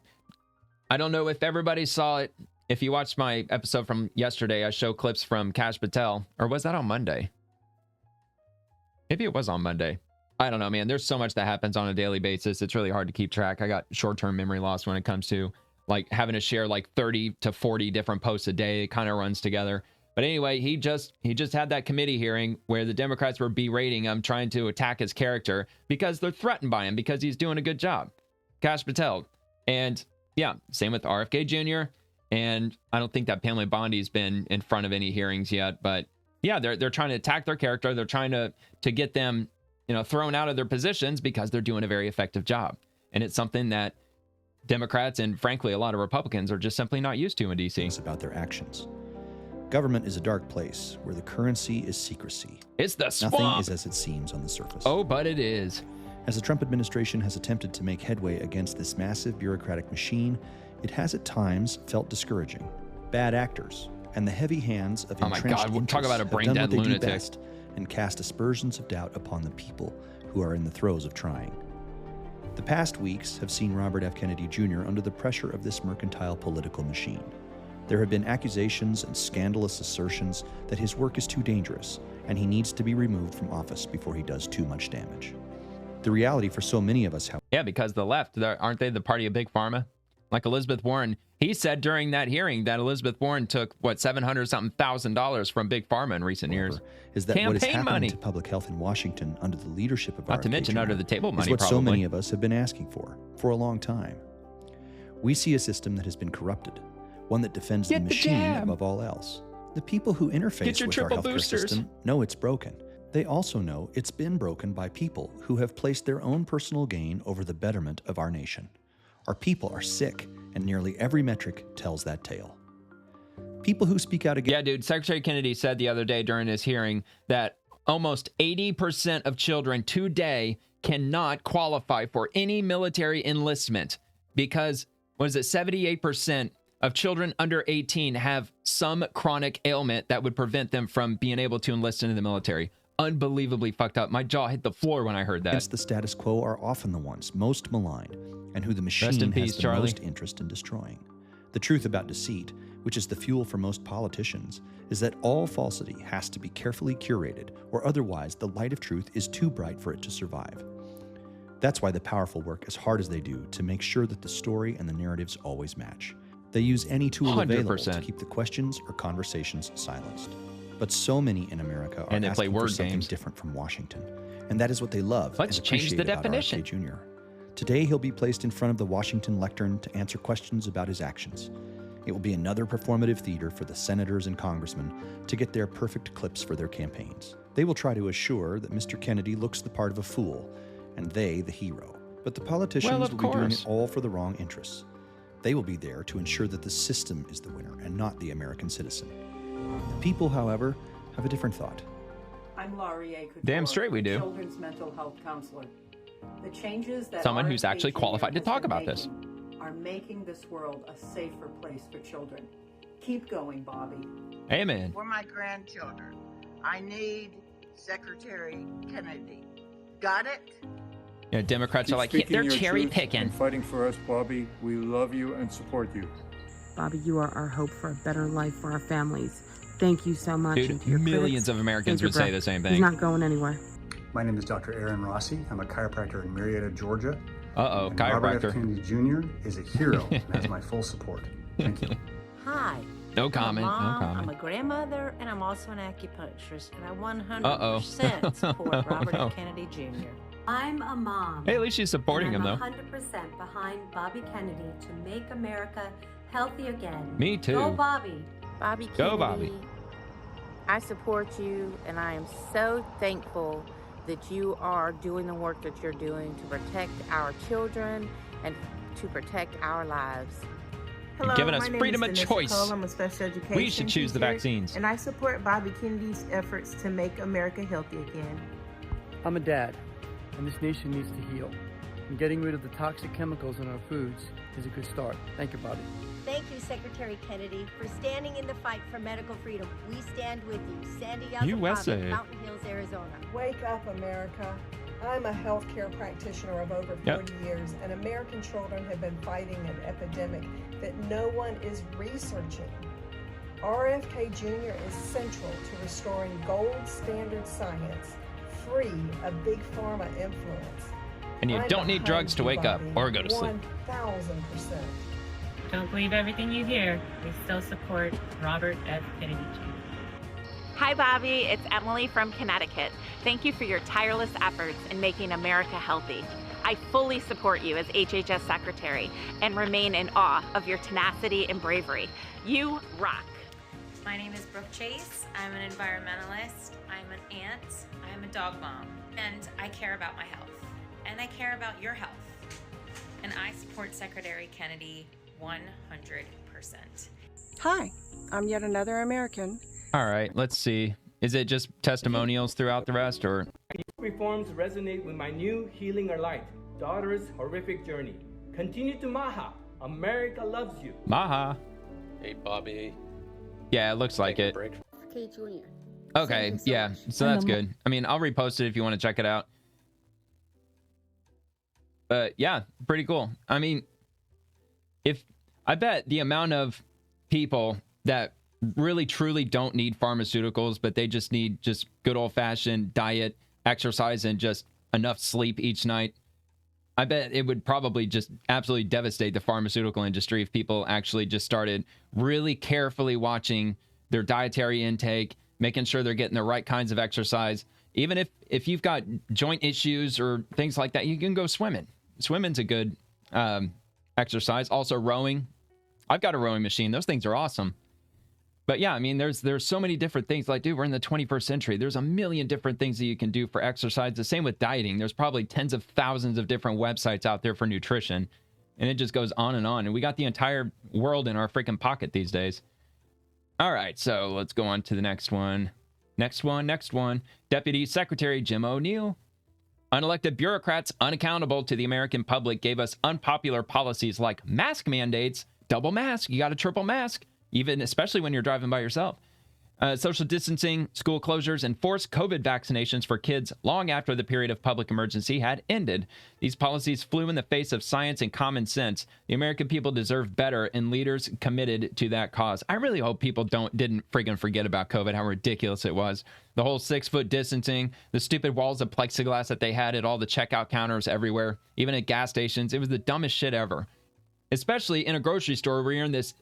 I don't know if everybody saw it. If you watched my episode from yesterday, I show clips from Kash Patel. Or was that on Monday? Maybe it was on Monday. I don't know, man. There's so much that happens on a daily basis. It's really hard to keep track. I got short-term memory loss when it comes to like having to share like 30 to 40 different posts a day. It kind of runs together. But anyway, he just had that committee hearing where the Democrats were berating him, trying to attack his character because they're threatened by him because he's doing a good job. Kash Patel. And yeah, same with RFK Jr. And I don't think that Pamela Bondi's been in front of any hearings yet. But yeah, they're trying to attack their character. They're trying to get them, thrown out of their positions because they're doing a very effective job. And it's something that Democrats and frankly a lot of Republicans are just simply not used to in DC. It's about their actions. Government is a dark place where the currency is secrecy. It's the swamp. Nothing is as it seems on the surface. Oh, but it is. As the Trump administration has attempted to make headway against this massive bureaucratic machine, it has at times felt discouraging. Bad actors and the heavy hands of entrenched interests talk about a brain-dead lunatic. Do best and cast aspersions of doubt upon the people who are in the throes of trying. The past weeks have seen Robert F. Kennedy Jr. under the pressure of this mercantile political machine. There have been accusations and scandalous assertions that his work is too dangerous and he needs to be removed from office before he does too much damage. The reality for so many of us, however... Yeah, because the left, aren't they the party of Big Pharma? Like Elizabeth Warren, he said during that hearing that Elizabeth Warren took, $700,000 from Big Pharma in recent years. Is that what is happening to public health in Washington under the leadership of RFK Not to mention under the table money, is what probably. So many of us have been asking for a long time. We see a system that has been corrupted, one that defends the machine above all else. The people who interface Get your with our triple healthcare boosters. system know it's broken. They also know it's been broken by people who have placed their own personal gain over the betterment of our nation. Our people are sick, and nearly every metric tells that tale. People who speak out against... Yeah, dude, Secretary Kennedy said the other day during his hearing that almost 80% of children today cannot qualify for any military enlistment because, 78% of children under 18 have some chronic ailment that would prevent them from being able to enlist into the military. Unbelievably fucked up. My jaw hit the floor when I heard that. Against the status quo are often the ones most maligned and who the machine has the most interest in destroying. The truth about deceit, which is the fuel for most politicians, is that all falsity has to be carefully curated, or otherwise the light of truth is too bright for it to survive. That's why the powerful work as hard as they do to make sure that the story and the narratives always match. They use any tool available to keep the questions or conversations silenced. But so many in America are asking for something different from Washington, and that is what they love. Let's change the definition. Jr. Today, he'll be placed in front of the Washington lectern to answer questions about his actions. It will be another performative theater for the senators and congressmen to get their perfect clips for their campaigns. They will try to assure that Mr. Kennedy looks the part of a fool, and they the hero. But the politicians will be doing it all for the wrong interests. They will be there to ensure that the system is the winner and not the American citizen. The people, however, have a different thought. I'm Laurie A. Couture, Damn straight we do. Children's mental health counselor. The changes that someone who's actually qualified to talk about this are making this world a safer place for children. Keep going, Bobby. Amen. For my grandchildren, I need Secretary Kennedy. Got it? Yeah, Democrats are like, they're cherry picking. Fighting for us, Bobby. We love you and support you. Bobby, you are our hope for a better life for our families. Thank you so much. Dude, millions of Americans would say the same thing. He's not going anywhere. My name is Dr. Aaron Rossi. I'm a chiropractor in Marietta, Georgia. Uh-oh, chiropractor. Robert F. Kennedy Jr. is a hero and has my full support. Thank you. Hi. No comment. I'm a mom, no comment. I'm a grandmother, and I'm also an acupuncturist, and I 100% support Robert F. Kennedy Jr. I'm a mom. Hey, at least she's supporting him, though. I'm 100% behind Bobby Kennedy to make America healthy again. Me too. Go Bobby. Bobby Kennedy. Go Bobby. I support you, and I am so thankful that you are doing the work that you're doing to protect our children and to protect our lives. Hello, giving us freedom of choice. I'm a special education we should choose the vaccines. And I support Bobby Kennedy's efforts to make America healthy again. I'm a dad, and this nation needs to heal. And getting rid of the toxic chemicals in our foods is a good start. Thank you, Bobby. Thank you, Secretary Kennedy, for standing in the fight for medical freedom. We stand with you. San Diego, USA. Mountain Hills, Arizona. Wake up, America. I'm a healthcare practitioner of over 40 years, and American children have been fighting an epidemic that no one is researching. RFK Jr. is central to restoring gold standard science, free of big pharma influence. And you don't need drugs to wake up or go to sleep. 1,000%. Don't believe everything you hear. We still support Robert F. Kennedy Jr. Hi, Bobby. It's Emily from Connecticut. Thank you for your tireless efforts in making America healthy. I fully support you as HHS Secretary and remain in awe of your tenacity and bravery. You rock. My name is Brooke Chase. I'm an environmentalist. I'm an aunt. I'm a dog mom. And I care about my health. And I care about your health. And I support Secretary Kennedy 100%. Hi, I'm yet another American. All right, let's see. Is it just testimonials throughout the rest, or? Reforms resonate with my new Healing Our Light daughter's horrific journey. Continue to Maha. America loves you. Maha. Hey, Bobby. Yeah, it looks like it. K. Jr. Okay, yeah, so that's good. I mean, I'll repost it if you want to check it out. But yeah, pretty cool. I mean, I bet the amount of people that really truly don't need pharmaceuticals, but they just need just good old-fashioned diet, exercise, and just enough sleep each night, I bet it would probably just absolutely devastate the pharmaceutical industry if people actually just started really carefully watching their dietary intake, making sure they're getting the right kinds of exercise. Even if you've got joint issues or things like that, you can go swimming. Swimming's a good exercise. Also rowing. I've got a rowing machine. Those things are awesome. But yeah, I mean, there's so many different things. Like, dude, we're in the 21st century. There's a million different things that you can do for exercise. The same with dieting. There's probably tens of thousands of different websites out there for nutrition. And it just goes on. And we got the entire world in our freaking pocket these days. All right, so let's go on to the next one. Next one. Deputy Secretary Jim O'Neill. Unelected bureaucrats unaccountable to the American public gave us unpopular policies like mask mandates, double mask, you got a triple mask, even especially when you're driving by yourself. Social distancing, school closures, and forced COVID vaccinations for kids long after the period of public emergency had ended. These policies flew in the face of science and common sense. The American people deserve better, and leaders committed to that cause. I really hope people didn't friggin' forget about COVID, how ridiculous it was. The whole 6-foot distancing, the stupid walls of plexiglass that they had at all the checkout counters everywhere, even at gas stations. It was the dumbest shit ever. Especially in a grocery store where you're in this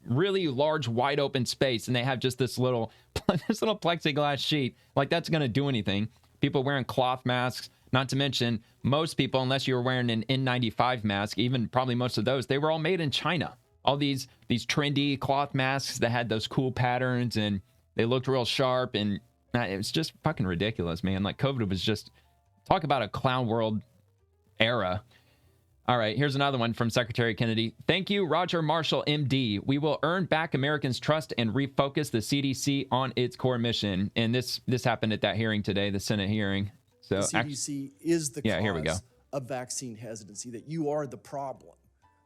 really large, wide open space, and they have just this little plexiglass sheet. Like, that's going to do anything. People wearing cloth masks, not to mention most people, unless you were wearing an N95 mask, even probably most of those, they were all made in China. All these trendy cloth masks that had those cool patterns, and they looked real sharp, and it was just fucking ridiculous, man. Like, COVID was just, talk about a clown world era. All right, here's another one from Secretary Kennedy. Thank you, Roger Marshall, MD. We will earn back Americans' trust and refocus the CDC on its core mission. And this happened at that hearing today, the Senate hearing. So the CDC is the here we go. cause of vaccine hesitancy, that you are the problem.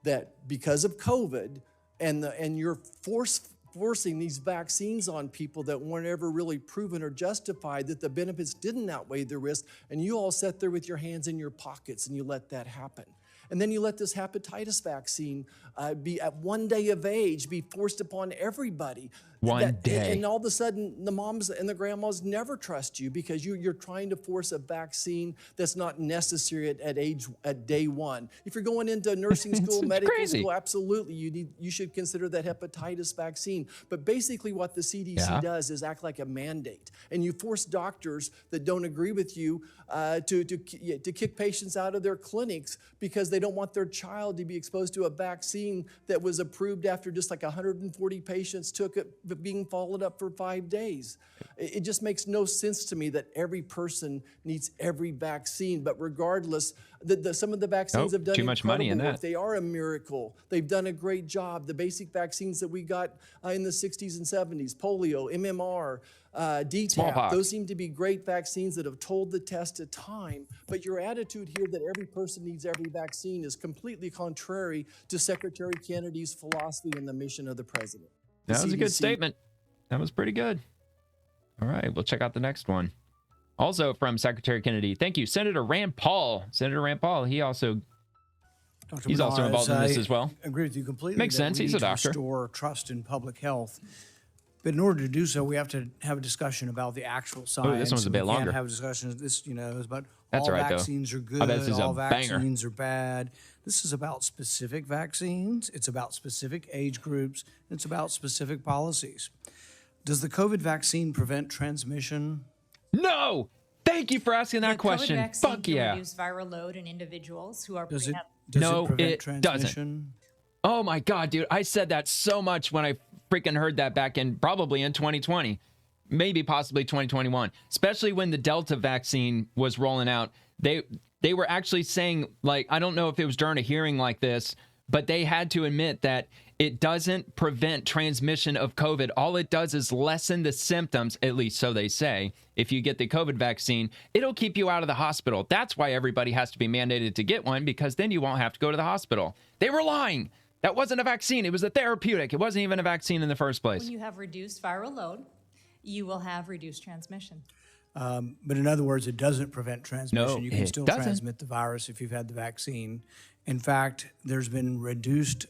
That because of COVID and you're forcing these vaccines on people that weren't ever really proven or justified, that the benefits didn't outweigh the risk, and you all sat there with your hands in your pockets and you let that happen. And then you let this hepatitis vaccine be at 1 day of age, be forced upon everybody. One day. And all of a sudden, the moms and the grandmas never trust you because you're trying to force a vaccine that's not necessary at day one. If you're going into nursing school, medical school, absolutely, you should consider that hepatitis vaccine. But basically what the CDC does is act like a mandate. And you force doctors that don't agree with you to kick patients out of their clinics because they don't want their child to be exposed to a vaccine that was approved after just like 140 patients took it, being followed up for 5 days. It just makes no sense to me that every person needs every vaccine. But regardless, some of the vaccines have done too much money in that. They are a miracle. They've done a great job. The basic vaccines that we got in the 60s and 70s, polio, MMR, DTaP, those seem to be great vaccines that have told the test of time. But your attitude here that every person needs every vaccine is completely contrary to Secretary Kennedy's philosophy and the mission of the president. That was a good statement. That was pretty good. All right, we'll check out the next one. Also from Secretary Kennedy, thank you, Senator Rand Paul. Senator Rand Paul, he's also involved in this as well. I agree with you completely. Makes sense. He's a doctor. Restore trust in public health. But in order to do so, we have to have a discussion about the actual science. Oh, this one's a bit longer. We can't have a discussion. This, is about That's all right, vaccines though. are good, I bet this is all a vaccines are bad. This is about specific vaccines. It's about specific age groups. It's about specific policies. Does the COVID vaccine prevent transmission? No! Thank you for asking that question. COVID vaccine Fuck can yeah. reduce viral load in individuals who are Does it No, prevent it transmission? doesn't. Oh my God, dude. I said that so much when I freaking heard that back in probably in 2020, maybe possibly 2021, especially when the Delta vaccine was rolling out. They were actually saying, like, I don't know if it was during a hearing like this, but they had to admit that it doesn't prevent transmission of COVID. All it does is lessen the symptoms, at least so they say. If you get the COVID vaccine, it'll keep you out of the hospital. That's why everybody has to be mandated to get one, because then you won't have to go to the hospital. They were lying. That wasn't a vaccine. It was a therapeutic. It wasn't even a vaccine in the first place. When you have reduced viral load, you will have reduced transmission. But in other words, it doesn't prevent transmission. No, you can it still doesn't. transmit the virus if you've had the vaccine. In fact, there's been reduced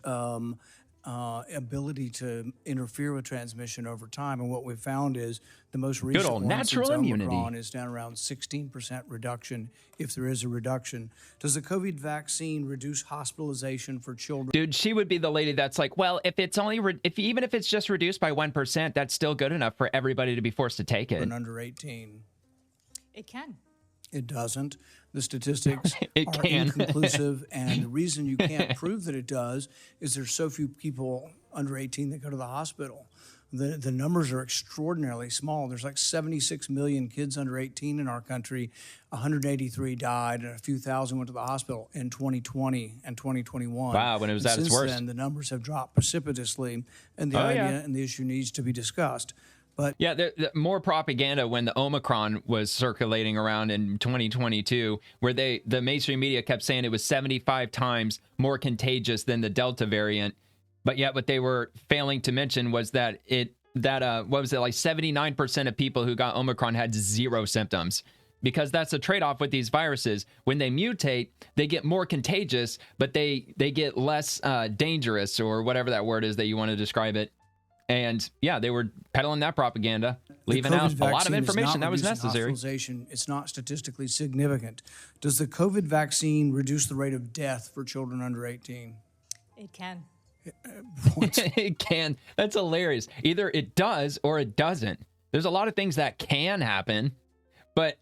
ability to interfere with transmission over time. And what we've found is the most recent old one natural since immunity Omicron is down around 16% reduction, if there is a reduction. Does the COVID vaccine reduce hospitalization for children? Dude, she would be the lady that's like, well, if it's only, even if it's just reduced by 1%, that's still good enough for everybody to be forced to take it. And under 18. It can. It doesn't. The statistics It are can. inconclusive, and the reason you can't prove that it does is there's so few people under 18 that go to the hospital. The numbers are extraordinarily small. There's like 76 million kids under 18 in our country. 183 died, and a few thousand went to the hospital in 2020 and 2021. Wow, when it was at its worst. Since then, the numbers have dropped precipitously, and the idea and the issue needs to be discussed. But yeah, the more propaganda when the Omicron was circulating around in 2022, where the mainstream media kept saying it was 75 times more contagious than the Delta variant. But yet what they were failing to mention was that what was it, like 79% of people who got Omicron had zero symptoms. Because that's a trade-off with these viruses. When they mutate, they get more contagious, but they get less dangerous, or whatever that word is that you want to describe it. And yeah, they were peddling that propaganda, leaving out a lot of information that was necessary. It's not statistically significant. Does the COVID vaccine reduce the rate of death for children under 18? It can. It can. That's hilarious. Either it does or it doesn't. There's a lot of things that can happen, but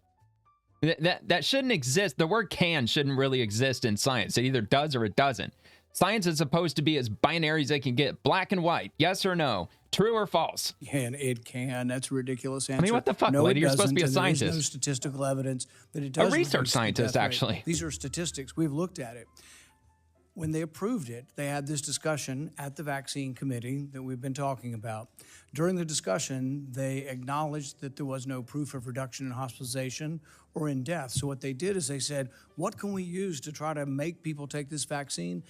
that shouldn't exist. The word can shouldn't really exist in science. It either does or it doesn't. Science is supposed to be as binary as they can get. Black and white. Yes or no. True or false. And it can. That's a ridiculous answer. I mean, what the fuck, no, lady? You're supposed to be a scientist. There's no statistical evidence that it does. A research scientist, actually. These are statistics. We've looked at it. When they approved it, they had this discussion at the vaccine committee that we've been talking about. During the discussion, they acknowledged that there was no proof of reduction in hospitalization or in death. So what they did is they said, what can we use to try to make people take this vaccine?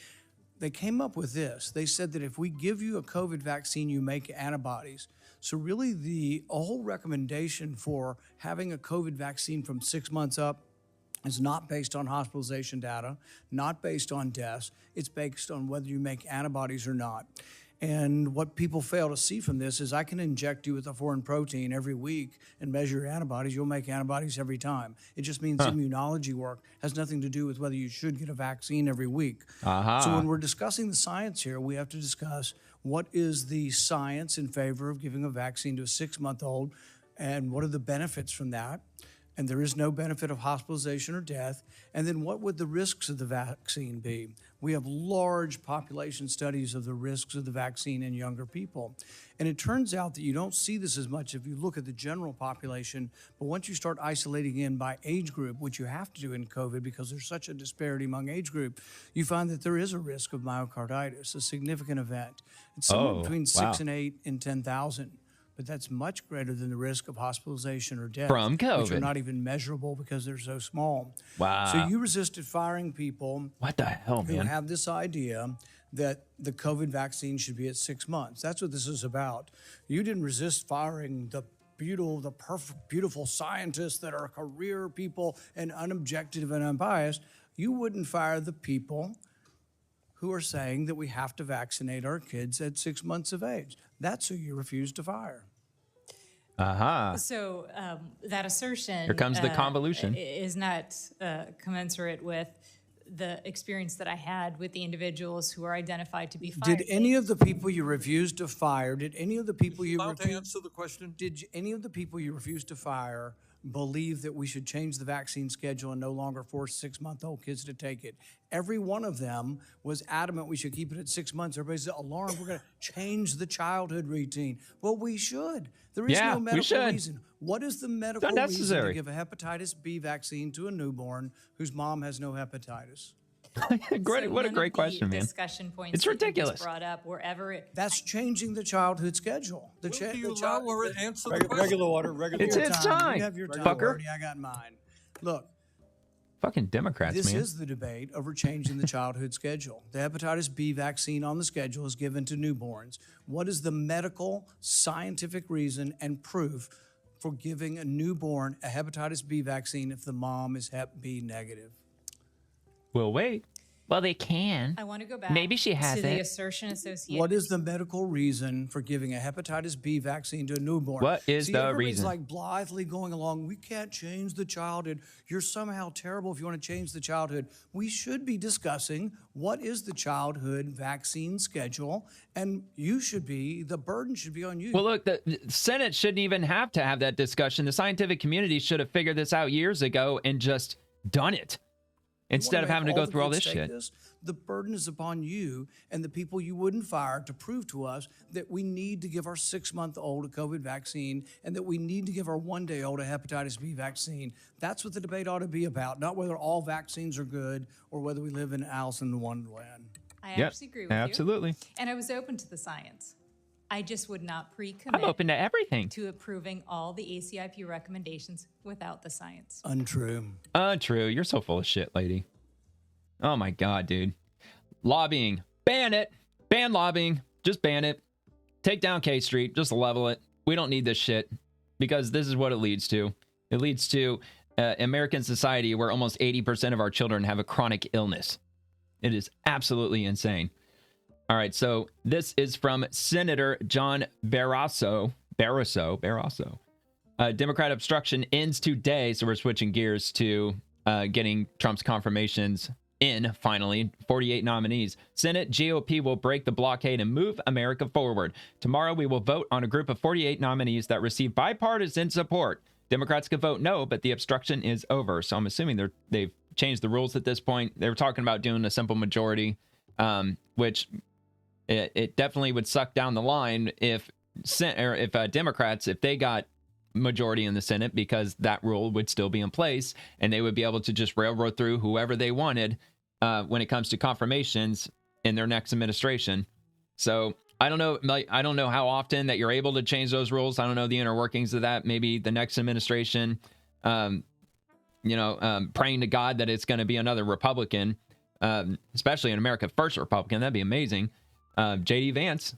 They came up with this. They said that if we give you a COVID vaccine, you make antibodies. So really the whole recommendation for having a COVID vaccine from 6 months up is not based on hospitalization data, not based on deaths. It's based on whether you make antibodies or not. And what people fail to see from this is I can inject you with a foreign protein every week and measure your antibodies. You'll make antibodies every time. It just means immunology work has nothing to do with whether you should get a vaccine every week. So when we're discussing the science here, we have to discuss what is the science in favor of giving a vaccine to a 6-month-old and what are the benefits from that. And there is no benefit of hospitalization or death. And then what would the risks of the vaccine be? We have large population studies of the risks of the vaccine in younger people. And it turns out that you don't see this as much if you look at the general population, but once you start isolating in by age group, which you have to do in COVID because there's such a disparity among age group, you find that there is a risk of myocarditis, a significant event. It's somewhere between 6 and 8 in 10,000. But that's much greater than the risk of hospitalization or death. From COVID. Which are not even measurable because they're so small. Wow. So you resisted firing people what the hell, who man? have this idea that the COVID vaccine should be at 6 months. That's what this is about. You didn't resist firing the perfect, beautiful scientists that are career people and unobjective and unbiased. You wouldn't fire the people who are saying that we have to vaccinate our kids at 6 months of age. That's who you refuse to fire. So that assertion Here comes the convolution. Is not commensurate with the experience that I had with the individuals who are identified to be fired. Did any of the people you refused to fire, did any of the people you refused to answer the question? Did any of the people you refused to fire believe that we should change the vaccine schedule and no longer force 6-month-old kids to take it? Every one of them was adamant we should keep it at 6 months. Everybody's alarmed, we're going to change the childhood routine. Well, we should. There is no medical reason. What is the medical reason to give a hepatitis B vaccine to a newborn whose mom has no hepatitis? Great, what a great question, man. Discussion points it's ridiculous. Brought up wherever that's changing the childhood schedule. Will you allow her to answer the question? Regular order. It's time. You have your time, fucker. Bernie, I got mine. Look. Fucking Democrats, this man. This is the debate over changing the childhood schedule. The hepatitis B vaccine on the schedule is given to newborns. What is the medical, scientific reason and proof for giving a newborn a hepatitis B vaccine if the mom is hep B negative? We'll wait. Well, they can. I want to go back. Maybe she has to the assertion associated. What is the medical reason for giving a hepatitis B vaccine to a newborn? What is the reason? Like blithely going along, we can't change the childhood. You're somehow terrible if you want to change the childhood. We should be discussing what is the childhood vaccine schedule, and the burden should be on you. Well, look, the Senate shouldn't even have to have that discussion. The scientific community should have figured this out years ago and just done it. Instead of having to go through all this shit. the burden is upon you and the people you wouldn't fire to prove to us that we need to give our 6-month-old a COVID vaccine and that we need to give our 1-day-old a hepatitis B vaccine. That's what the debate ought to be about, not whether all vaccines are good or whether we live in Alice in Wonderland. I actually agree with you. Absolutely. And I was open to the science. I just would not pre-commit. I'm open to everything. To approving all the ACIP recommendations without the science. Untrue. Untrue. You're so full of shit, lady. Oh my God, dude. Lobbying. Ban it. Ban lobbying. Just ban it. Take down K Street. Just level it. We don't need this shit because this is what it leads to. It leads to American society where almost 80% of our children have a chronic illness. It is absolutely insane. All right, so this is from Senator John Barrasso. Democrat obstruction ends today, so we're switching gears to getting Trump's confirmations in, finally. 48 nominees. Senate GOP will break the blockade and move America forward. Tomorrow, we will vote on a group of 48 nominees that receive bipartisan support. Democrats can vote no, but the obstruction is over. So I'm assuming they've changed the rules at this point. They were talking about doing a simple majority, which... It definitely would suck down the line if Democrats, if they got majority in the Senate, because that rule would still be in place and they would be able to just railroad through whoever they wanted when it comes to confirmations in their next administration. So I don't know. I don't know how often that you're able to change those rules. I don't know the inner workings of that. Maybe the next administration, praying to God that it's going to be another Republican, especially an America First Republican. That'd be amazing. JD Vance.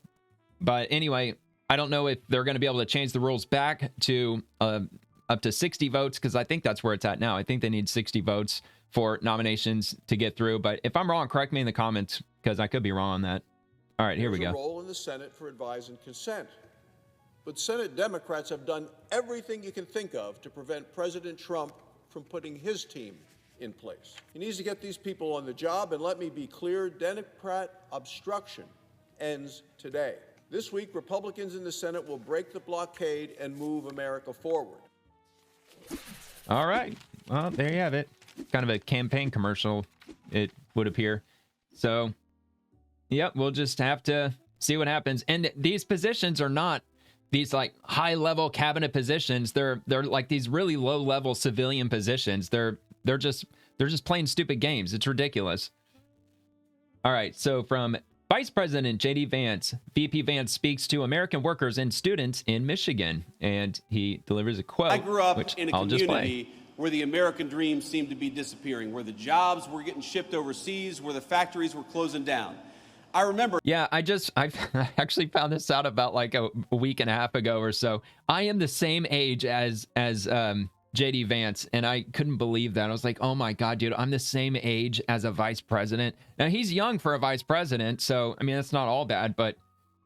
But anyway, I don't know if they're going to be able to change the rules back to up to 60 votes, because I think that's where it's at now. I think they need 60 votes for nominations to get through. But if I'm wrong, correct me in the comments, because I could be wrong on that. All right, here we go. There's a role in the Senate for advise and consent. But Senate Democrats have done everything you can think of to prevent President Trump from putting his team in place. He needs to get these people on the job, and let me be clear, Democrat obstruction ends today. This week, Republicans in the Senate will break the blockade and move America forward. All right. Well, there you have it. Kind of a campaign commercial, it would appear. So, yep, we'll just have to see what happens. And these positions are not these like high-level cabinet positions. They're like these really low-level civilian positions. They're just playing stupid games. It's ridiculous. All right. So from Vice President J.D. Vance, VP Vance speaks to American workers and students in Michigan, and he delivers a quote. I grew up in a community where the American dream seemed to be disappearing, where the jobs were getting shipped overseas, where the factories were closing down. I remember. Yeah, I actually found this out about like a week and a half ago or so. I am the same age as JD Vance, and I couldn't believe that. I was like, oh my God, dude, I'm the same age as a vice president. Now, he's young for a vice president, so, I mean, that's not all bad, but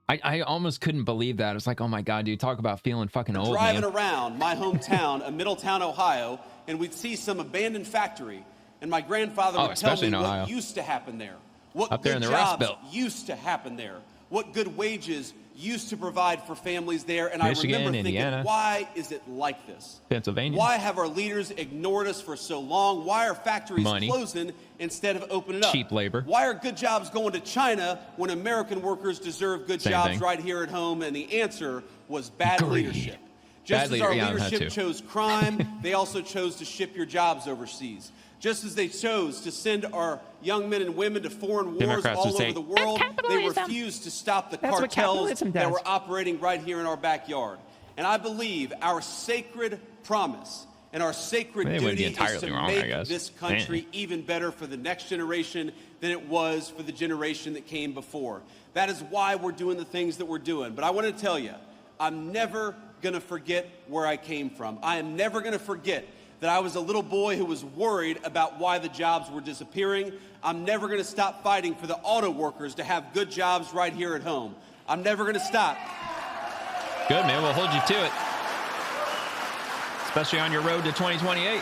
I almost couldn't believe that. I was like, oh my God, dude, talk about feeling fucking old, driving man. around my hometown of Middletown, Ohio, and we'd see some abandoned factory, and my grandfather would tell me what used to happen there, what good jobs used to happen there, what good wages used to provide for families there. And Michigan, I remember thinking, Indiana. Why is it like this? Pennsylvania. Why have our leaders ignored us for so long? Why are factories closing instead of opening up? Cheap labor. Why are good jobs going to China when American workers deserve good jobs right here at home? And the answer was bad leadership. Just as our leadership chose crime, they also chose to ship your jobs overseas. Just as they chose to send our young men and women to foreign wars all over the world, they refused to stop the cartels that were operating right here in our backyard. And I believe our sacred promise and our sacred duty is to make this country even better for the next generation than it was for the generation that came before. That is why we're doing the things that we're doing. But I want to tell you, I'm never going to forget where I came from. I am never going to forget that I was a little boy who was worried about why the jobs were disappearing. I'm never going to stop fighting for the auto workers to have good jobs right here at home. I'm never going to stop. Good, man. We'll hold you to it. Especially on your road to 2028.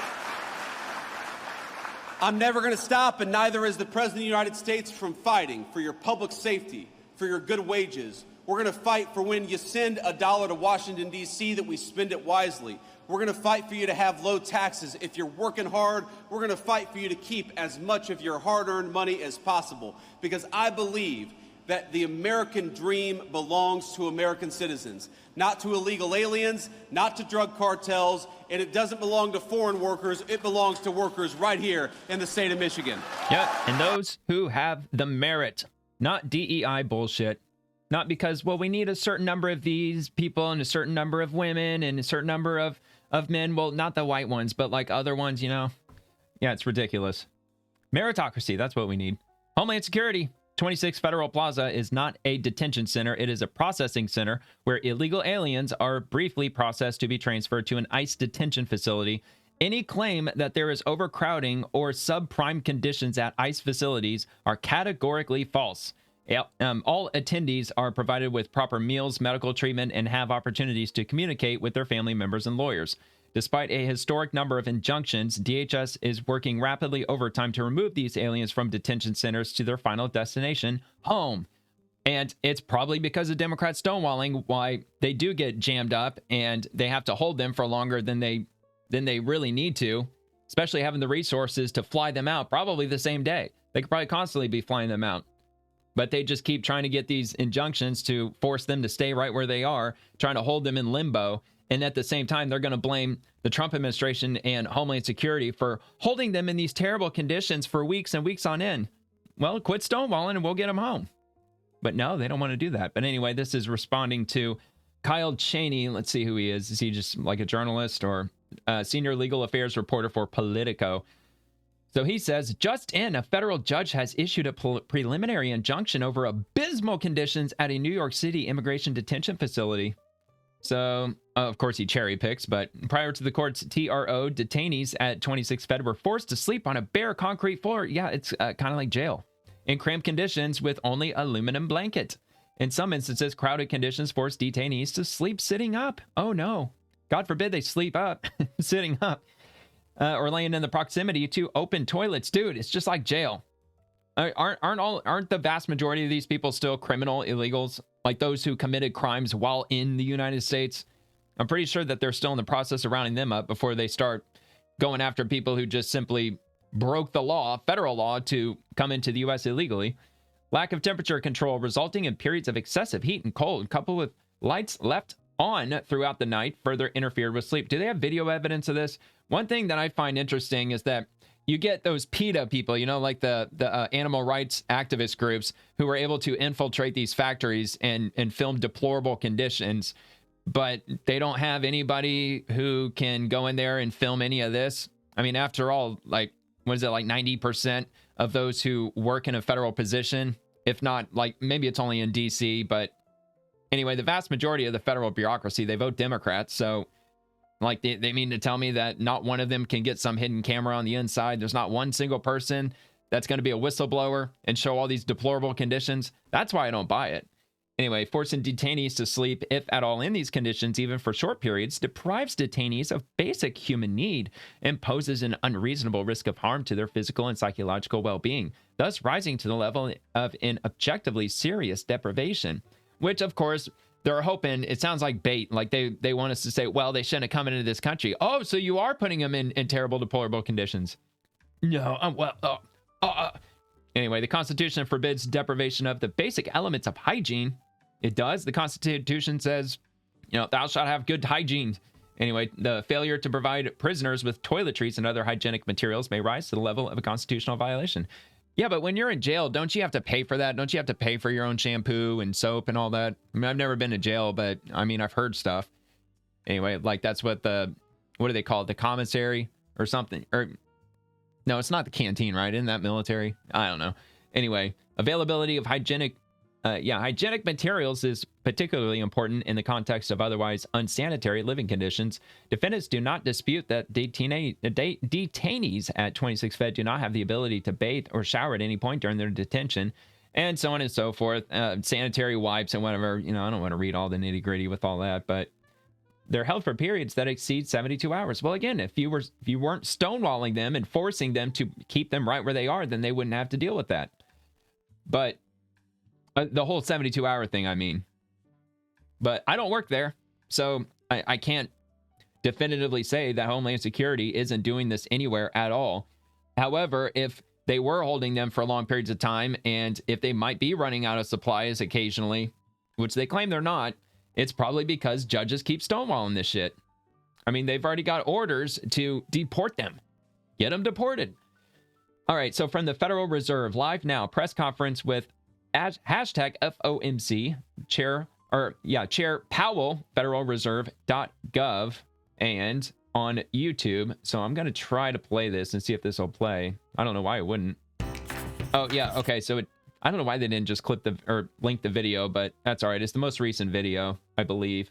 I'm never going to stop, and neither is the President of the United States, from fighting for your public safety, for your good wages, We're going to fight for when you send $1 to Washington, D.C., that we spend it wisely. We're going to fight for you to have low taxes. If you're working hard, we're going to fight for you to keep as much of your hard-earned money as possible, because I believe that the American dream belongs to American citizens, not to illegal aliens, not to drug cartels, and it doesn't belong to foreign workers. It belongs to workers right here in the state of Michigan. Yep, and those who have the merit, not DEI bullshit. Not because, well, we need a certain number of these people and a certain number of women and a certain number of men. Well, not the white ones, but like other ones, you know. Yeah, it's ridiculous. Meritocracy, that's what we need. Homeland Security. 26 Federal Plaza is not a detention center. It is a processing center where illegal aliens are briefly processed to be transferred to an ICE detention facility. Any claim that there is overcrowding or subprime conditions at ICE facilities are categorically false. All attendees are provided with proper meals, medical treatment, and have opportunities to communicate with their family members and lawyers. Despite a historic number of injunctions, DHS is working rapidly overtime to remove these aliens from detention centers to their final destination, home. And it's probably because of Democrat stonewalling why they do get jammed up and they have to hold them for longer than they really need to, especially having the resources to fly them out probably the same day. They could probably constantly be flying them out. But they just keep trying to get these injunctions to force them to stay right where they are, trying to hold them in limbo. And at the same time, they're going to blame the Trump administration and Homeland Security for holding them in these terrible conditions for weeks and weeks on end. Well, quit stonewalling and we'll get them home. But no, they don't want to do that. But anyway, this is responding to Kyle Cheney. Let's see who he is. Is he just like a journalist or a senior legal affairs reporter for Politico? So he says, just in, a federal judge has issued a preliminary injunction over abysmal conditions at a New York City immigration detention facility. So, of course, he cherry picks, but prior to the court's TRO, detainees at 26 Fed were forced to sleep on a bare concrete floor. Yeah, it's kind of like jail. In cramped conditions with only aluminum blanket. In some instances, crowded conditions force detainees to sleep sitting up. Oh, no. God forbid they sleep up, sitting up. Or laying in the proximity to open toilets. Dude, it's just like jail. Aren't the vast majority of these people still criminal illegals? Like those who committed crimes while in the United States? I'm pretty sure that they're still in the process of rounding them up before they start going after people who just simply broke the law, federal law, to come into the U.S. illegally. Lack of temperature control resulting in periods of excessive heat and cold, coupled with lights left on throughout the night, further interfered with sleep. Do they have video evidence of this? One thing that I find interesting is that you get those PETA people, you know, like the animal rights activist groups who are able to infiltrate these factories and film deplorable conditions, but they don't have anybody who can go in there and film any of this. I mean, after all, like, what is it, like 90% of those who work in a federal position, if not, like, maybe it's only in D.C., but anyway, the vast majority of the federal bureaucracy, they vote Democrats, so like they mean to tell me that not one of them can get some hidden camera on the inside. There's not one single person that's going to be a whistleblower and show all these deplorable conditions. That's why I don't buy it. Anyway, forcing detainees to sleep, if at all in these conditions, even for short periods, deprives detainees of basic human need and poses an unreasonable risk of harm to their physical and psychological well-being, thus rising to the level of an objectively serious deprivation, which, of course, they're hoping, it sounds like bait, like they want us to say, well, they shouldn't have come into this country. Oh, so you are putting them in terrible, deplorable conditions. No, Anyway, the Constitution forbids deprivation of the basic elements of hygiene. It does. The Constitution says, you know, thou shalt have good hygiene. Anyway, the failure to provide prisoners with toiletries and other hygienic materials may rise to the level of a constitutional violation. Yeah, but when you're in jail, don't you have to pay for that? Don't you have to pay for your own shampoo and soap and all that? I mean, I've never been to jail, but I mean, I've heard stuff. Anyway, like that's what what do they call it? The commissary or something? Or no, it's not the canteen, right? Isn't that military? I don't know. Anyway, availability of hygienic materials is particularly important in the context of otherwise unsanitary living conditions. Defendants do not dispute that detainees at 26 Fed do not have the ability to bathe or shower at any point during their detention, and so on and so forth. Sanitary wipes and whatever. You know, I don't want to read all the nitty gritty with all that, but they're held for periods that exceed 72 hours. Well, again, if you weren't stonewalling them and forcing them to keep them right where they are, then they wouldn't have to deal with that. But the whole 72-hour thing, I mean, but I don't work there, so I can't definitively say that Homeland Security isn't doing this anywhere at all. However, if they were holding them for long periods of time, and if they might be running out of supplies occasionally, which they claim they're not, it's probably because judges keep stonewalling this shit. I mean, they've already got orders to deport them. Get them deported. All right, so from the Federal Reserve, live now, press conference with hashtag FOMC, Chair Powell, federalreserve.gov, and on YouTube. So I'm going to try to play this and see if this will play. I don't know why it wouldn't. Oh, yeah. Okay. So I don't know why they didn't just link the video, but that's all right. It's the most recent video, I believe.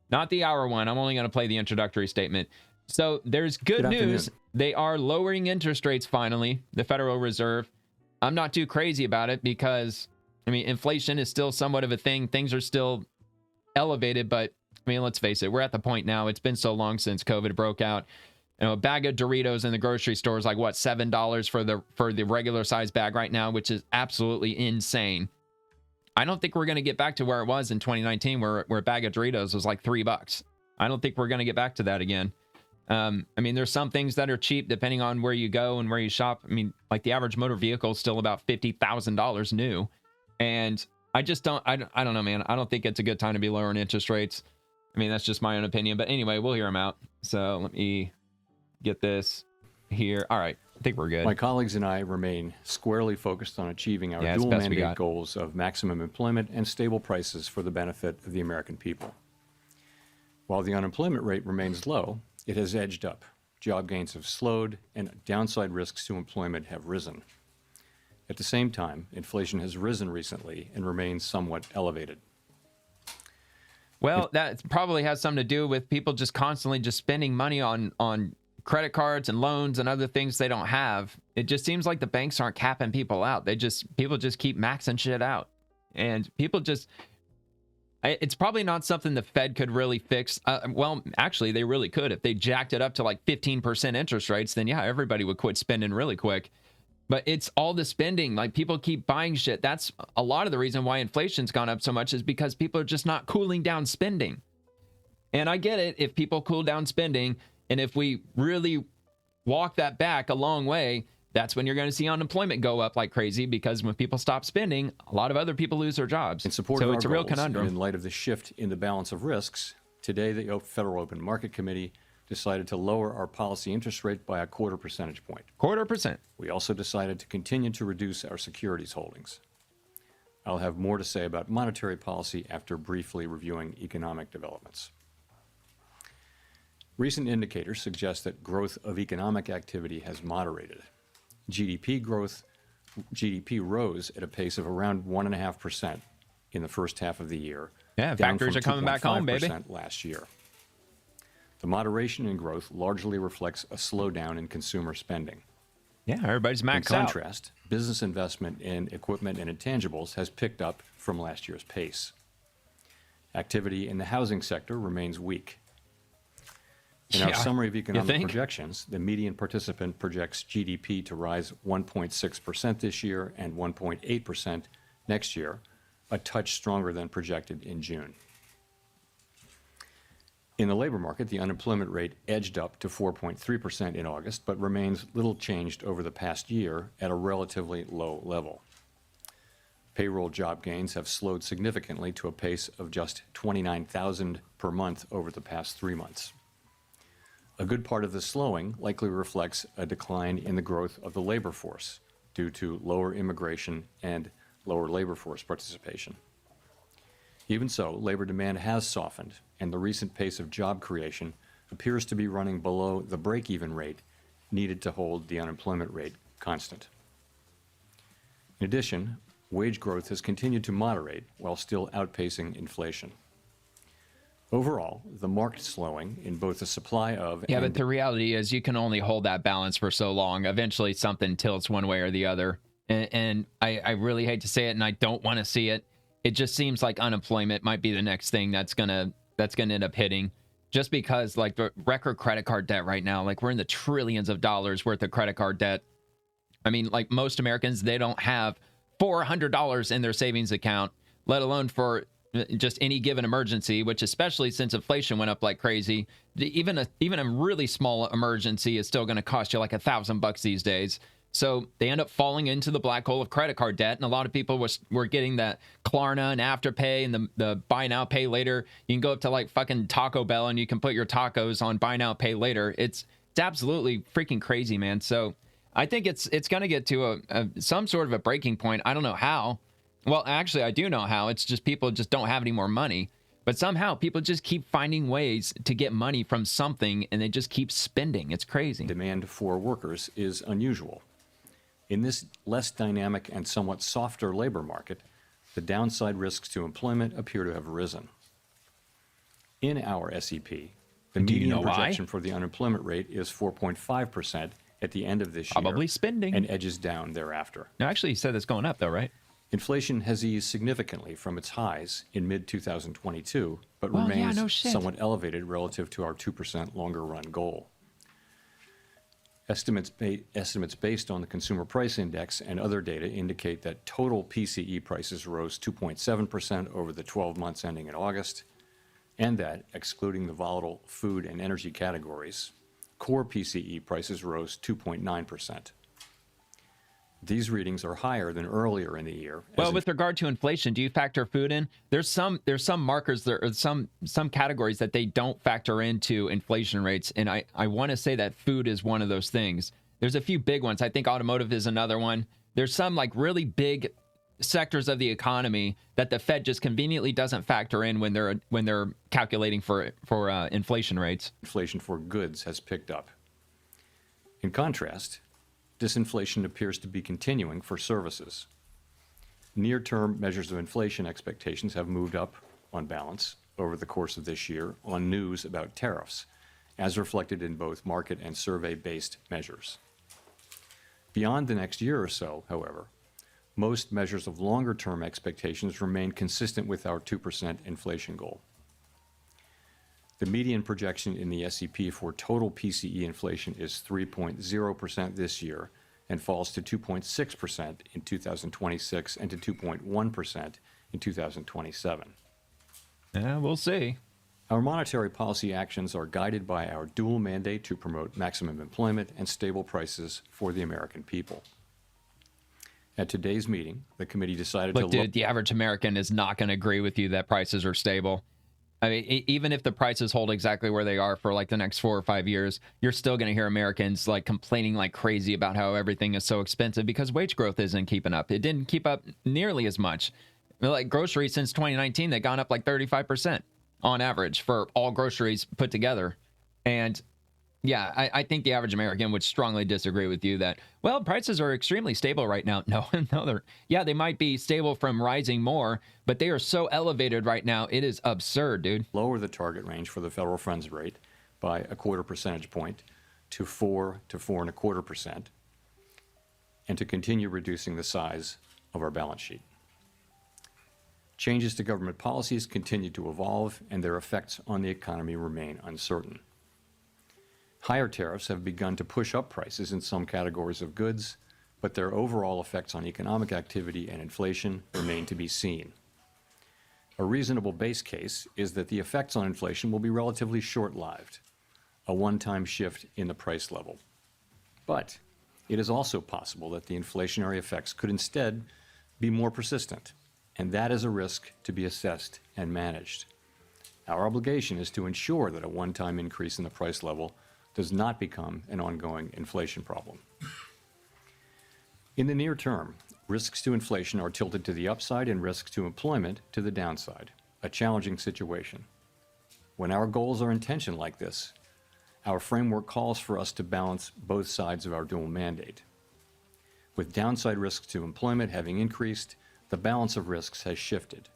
Not the hour one. I'm only going to play the introductory statement. So there's good news. They are lowering interest rates finally, the Federal Reserve. I'm not too crazy about it because, I mean, inflation is still somewhat of a thing. Things are still elevated, but I mean, let's face it, we're at the point now. It's been so long since COVID broke out. You know, a bag of Doritos in the grocery store is like, what, $7 for the regular size bag right now, which is absolutely insane. I don't think we're going to get back to where it was in 2019, where a bag of Doritos was like $3. I don't think we're going to get back to that again. I mean, there's some things that are cheap depending on where you go and where you shop. I mean, like the average motor vehicle is still about $50,000 new. And I just don't know, man. I don't think it's a good time to be lowering interest rates. I mean, that's just my own opinion. But anyway, we'll hear them out. So let me get this here. All right. I think we're good. My colleagues and I remain squarely focused on achieving our dual mandate goals of maximum employment and stable prices for the benefit of the American people. While the unemployment rate remains low, it has edged up. Job gains have slowed, and downside risks to employment have risen. At the same time, inflation has risen recently and remains somewhat elevated. Well, that probably has something to do with people just constantly just spending money on credit cards and loans and other things they don't have. It just seems like the banks aren't capping people out. People just keep maxing shit out. And people just, it's probably not something the Fed could really fix. Well, actually, they really could. If they jacked it up to like 15% interest rates, then yeah, everybody would quit spending really quick. But it's all the spending. Like, people keep buying shit. That's a lot of the reason why inflation's gone up so much, is because people are just not cooling down spending. And I get it, if people cool down spending, and if we really walk that back a long way, that's when you're going to see unemployment go up like crazy, because when people stop spending, a lot of other people lose their jobs. In support of our goals, a real conundrum. In light of the shift in the balance of risks, today the Federal Open Market Committee decided to lower our policy interest rate by a 0.25 percentage point. 0.25%. We also decided to continue to reduce our securities holdings. I'll have more to say about monetary policy after briefly reviewing economic developments. Recent indicators suggest that growth of economic activity has moderated. GDP rose at a pace of around 1.5% in the first half of the year. Yeah, factories are coming back home, baby. Last year. The moderation in growth largely reflects a slowdown in consumer spending. Yeah, everybody's maxed out. In contrast, business investment in equipment and intangibles has picked up from last year's pace. Activity in the housing sector remains weak. In our summary of economic projections, the median participant projects GDP to rise 1.6% this year and 1.8% next year, a touch stronger than projected in June. In the labor market, the unemployment rate edged up to 4.3% in August, but remains little changed over the past year at a relatively low level. Payroll job gains have slowed significantly to a pace of just 29,000 per month over the past 3 months. A good part of the slowing likely reflects a decline in the growth of the labor force due to lower immigration and lower labor force participation. Even so, labor demand has softened, and the recent pace of job creation appears to be running below the break-even rate needed to hold the unemployment rate constant. In addition, wage growth has continued to moderate while still outpacing inflation. Overall, the marked slowing in both the supply of and... Yeah, but the reality is you can only hold that balance for so long. Eventually, something tilts one way or the other. And I really hate to say it, and I don't want to see it. It just seems like unemployment might be the next thing that's gonna end up hitting, just because like the record credit card debt right now, like we're in the trillions of dollars worth of credit card debt. I mean, like most Americans, they don't have $400 in their savings account, let alone for just any given emergency, which especially since inflation went up like crazy, even a really small emergency is still going to cost you like $1,000 these days. So they end up falling into the black hole of credit card debt, and a lot of people were getting that Klarna and Afterpay and the buy now, pay later. You can go up to like fucking Taco Bell and you can put your tacos on buy now, pay later. It's absolutely freaking crazy, man. So I think it's going to get to some sort of a breaking point. I don't know how. Well, actually, I do know how. It's just people just don't have any more money. But somehow people just keep finding ways to get money from something, and they just keep spending. It's crazy. Demand for workers is unusual. In this less dynamic and somewhat softer labor market, the downside risks to employment appear to have risen. In our SEP, the median projection for the unemployment rate is 4.5% at the end of this year. Probably spending. And edges down thereafter. No, actually, you said it's going up, though, right? Inflation has eased significantly from its highs in mid-2022, but remains somewhat elevated relative to our 2% longer-run goal. Estimates based on the Consumer Price Index and other data indicate that total PCE prices rose 2.7% over the 12 months ending in August, and that, excluding the volatile food and energy categories, core PCE prices rose 2.9%. These readings are higher than earlier in the year. Well, with regard to inflation, do you factor food in? There's some markers there, or some categories that they don't factor into inflation rates, and I want to say that food is one of those things. There's a few big ones. I think automotive is another one. There's some like really big sectors of the economy that the Fed just conveniently doesn't factor in when they're calculating for inflation rates. Inflation for goods has picked up. In contrast, disinflation appears to be continuing for services. Near-term measures of inflation expectations have moved up, on balance, over the course of this year on news about tariffs, as reflected in both market and survey-based measures. Beyond the next year or so, however, most measures of longer-term expectations remain consistent with our 2% inflation goal. The median projection in the SEP for total PCE inflation is 3.0% this year and falls to 2.6% in 2026 and to 2.1% in 2027. Yeah, we'll see. Our monetary policy actions are guided by our dual mandate to promote maximum employment and stable prices for the American people. At today's meeting, the committee decided to look... Dude, the average American is not going to agree with you that prices are stable. I mean, even if the prices hold exactly where they are for like the next 4 or 5 years, you're still going to hear Americans like complaining like crazy about how everything is so expensive because wage growth isn't keeping up. It didn't keep up nearly as much. Like groceries since 2019, they've gone up like 35% on average for all groceries put together. And yeah, I think the average American would strongly disagree with you that, well, prices are extremely stable right now. No, they might be stable from rising more, but they are so elevated right now. It is absurd, dude. Lower the target range for the federal funds rate by 1/4 percentage point to 4 to 4.25%, and to continue reducing the size of our balance sheet. Changes to government policies continue to evolve, and their effects on the economy remain uncertain. Higher tariffs have begun to push up prices in some categories of goods, but their overall effects on economic activity and inflation remain to be seen. A reasonable base case is that the effects on inflation will be relatively short-lived, a one-time shift in the price level. But it is also possible that the inflationary effects could instead be more persistent, and that is a risk to be assessed and managed. Our obligation is to ensure that a one-time increase in the price level does not become an ongoing inflation problem. In the near term, risks to inflation are tilted to the upside and risks to employment to the downside, a challenging situation. When our goals are in tension like this, our framework calls for us to balance both sides of our dual mandate. With downside risks to employment having increased, the balance of risks has shifted.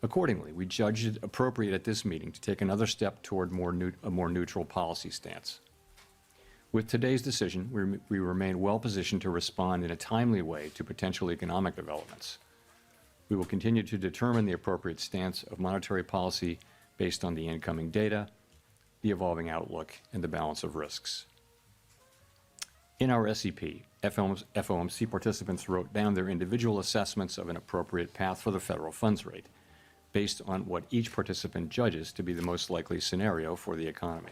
Accordingly, we judged it appropriate at this meeting to take another step toward a more neutral policy stance. With today's decision, we remain well positioned to respond in a timely way to potential economic developments. We will continue to determine the appropriate stance of monetary policy based on the incoming data, the evolving outlook, and the balance of risks. In our SEP, FOMC participants wrote down their individual assessments of an appropriate path for the federal funds rate, based on what each participant judges to be the most likely scenario for the economy.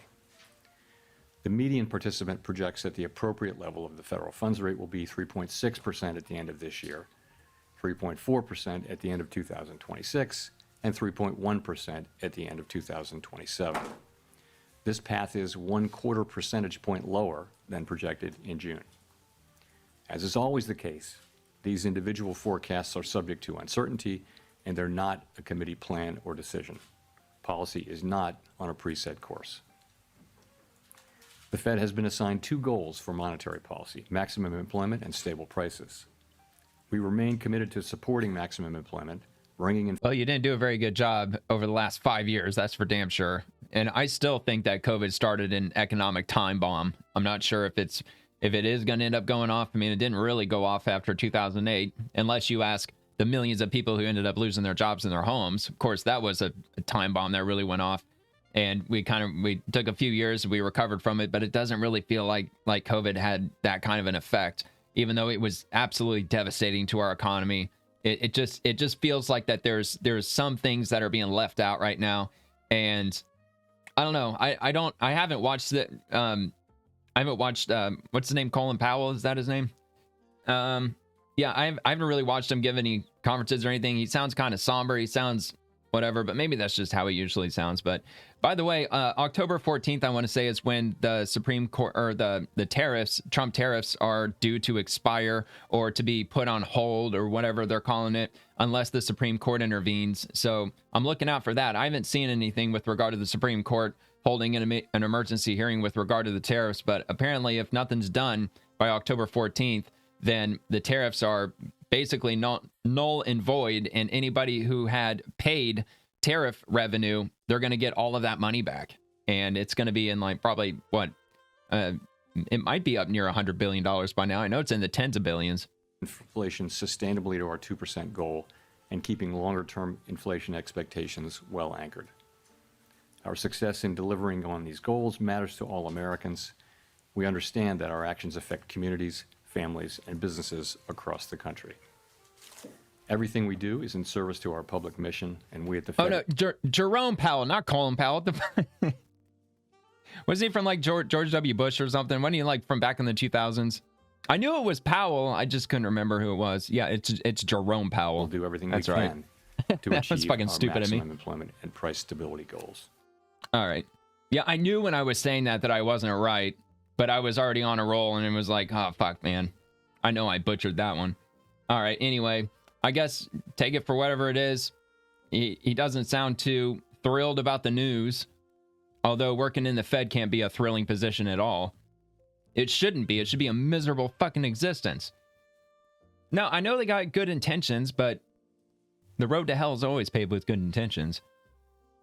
The median participant projects that the appropriate level of the federal funds rate will be 3.6% at the end of this year, 3.4% at the end of 2026, and 3.1% at the end of 2027. This path is 1/4 percentage point lower than projected in June. As is always the case, these individual forecasts are subject to uncertainty, and they're not a committee plan or decision. Policy is not on a preset course. The Fed has been assigned 2 goals for monetary policy: maximum employment and stable prices. We remain committed to supporting maximum employment, bringing in... Well, you didn't do a very good job over the last 5 years, that's for damn sure. And I still think that COVID started an economic time bomb. I'm not sure if it is going to end up going off. I mean, it didn't really go off after 2008, unless you ask the millions of people who ended up losing their jobs in their homes. Of course, that was a time bomb that really went off. And we took a few years, we recovered from it, but it doesn't really feel like COVID had that kind of an effect, even though it was absolutely devastating to our economy. It just feels like that there's some things that are being left out right now. And I don't know. I haven't watched it. I haven't watched, what's his name? Colin Powell. Is that his name? Yeah, I haven't really watched him give any conferences or anything. He sounds kind of somber. He sounds whatever, but maybe that's just how he usually sounds. But by the way, October 14th, I want to say, is when the Supreme Court, or the tariffs, Trump tariffs, are due to expire or to be put on hold or whatever they're calling it, unless the Supreme Court intervenes. So I'm looking out for that. I haven't seen anything with regard to the Supreme Court holding an emergency hearing with regard to the tariffs, but apparently if nothing's done by October 14th, then the tariffs are basically null and void, and anybody who had paid tariff revenue, they're going to get all of that money back. And it's going to be in like probably what? It might be up near $100 billion by now. I know it's in the tens of billions. Inflation sustainably to our 2% goal and keeping longer-term inflation expectations well anchored. Our success in delivering on these goals matters to all Americans. We understand that our actions affect communities, families, and businesses across the country. Everything we do is in service to our public mission, and we at the Fed... Oh, no, Jerome Powell, not Colin Powell. Was he from, like, George W. Bush or something? Wasn't he, like, from back in the 2000s? I knew it was Powell. I just couldn't remember who it was. Yeah, it's Jerome Powell. We'll do everything That's we right. can to achieve fucking our stupid of me. maximum employment and price stability goals. All right. Yeah, I knew when I was saying that I wasn't right, but I was already on a roll, and it was like, oh, fuck, man. I know I butchered that one. All right, anyway, I guess take it for whatever it is. He doesn't sound too thrilled about the news, although working in the Fed can't be a thrilling position at all. It shouldn't be. It should be a miserable fucking existence. Now, I know they got good intentions, but the road to hell is always paved with good intentions.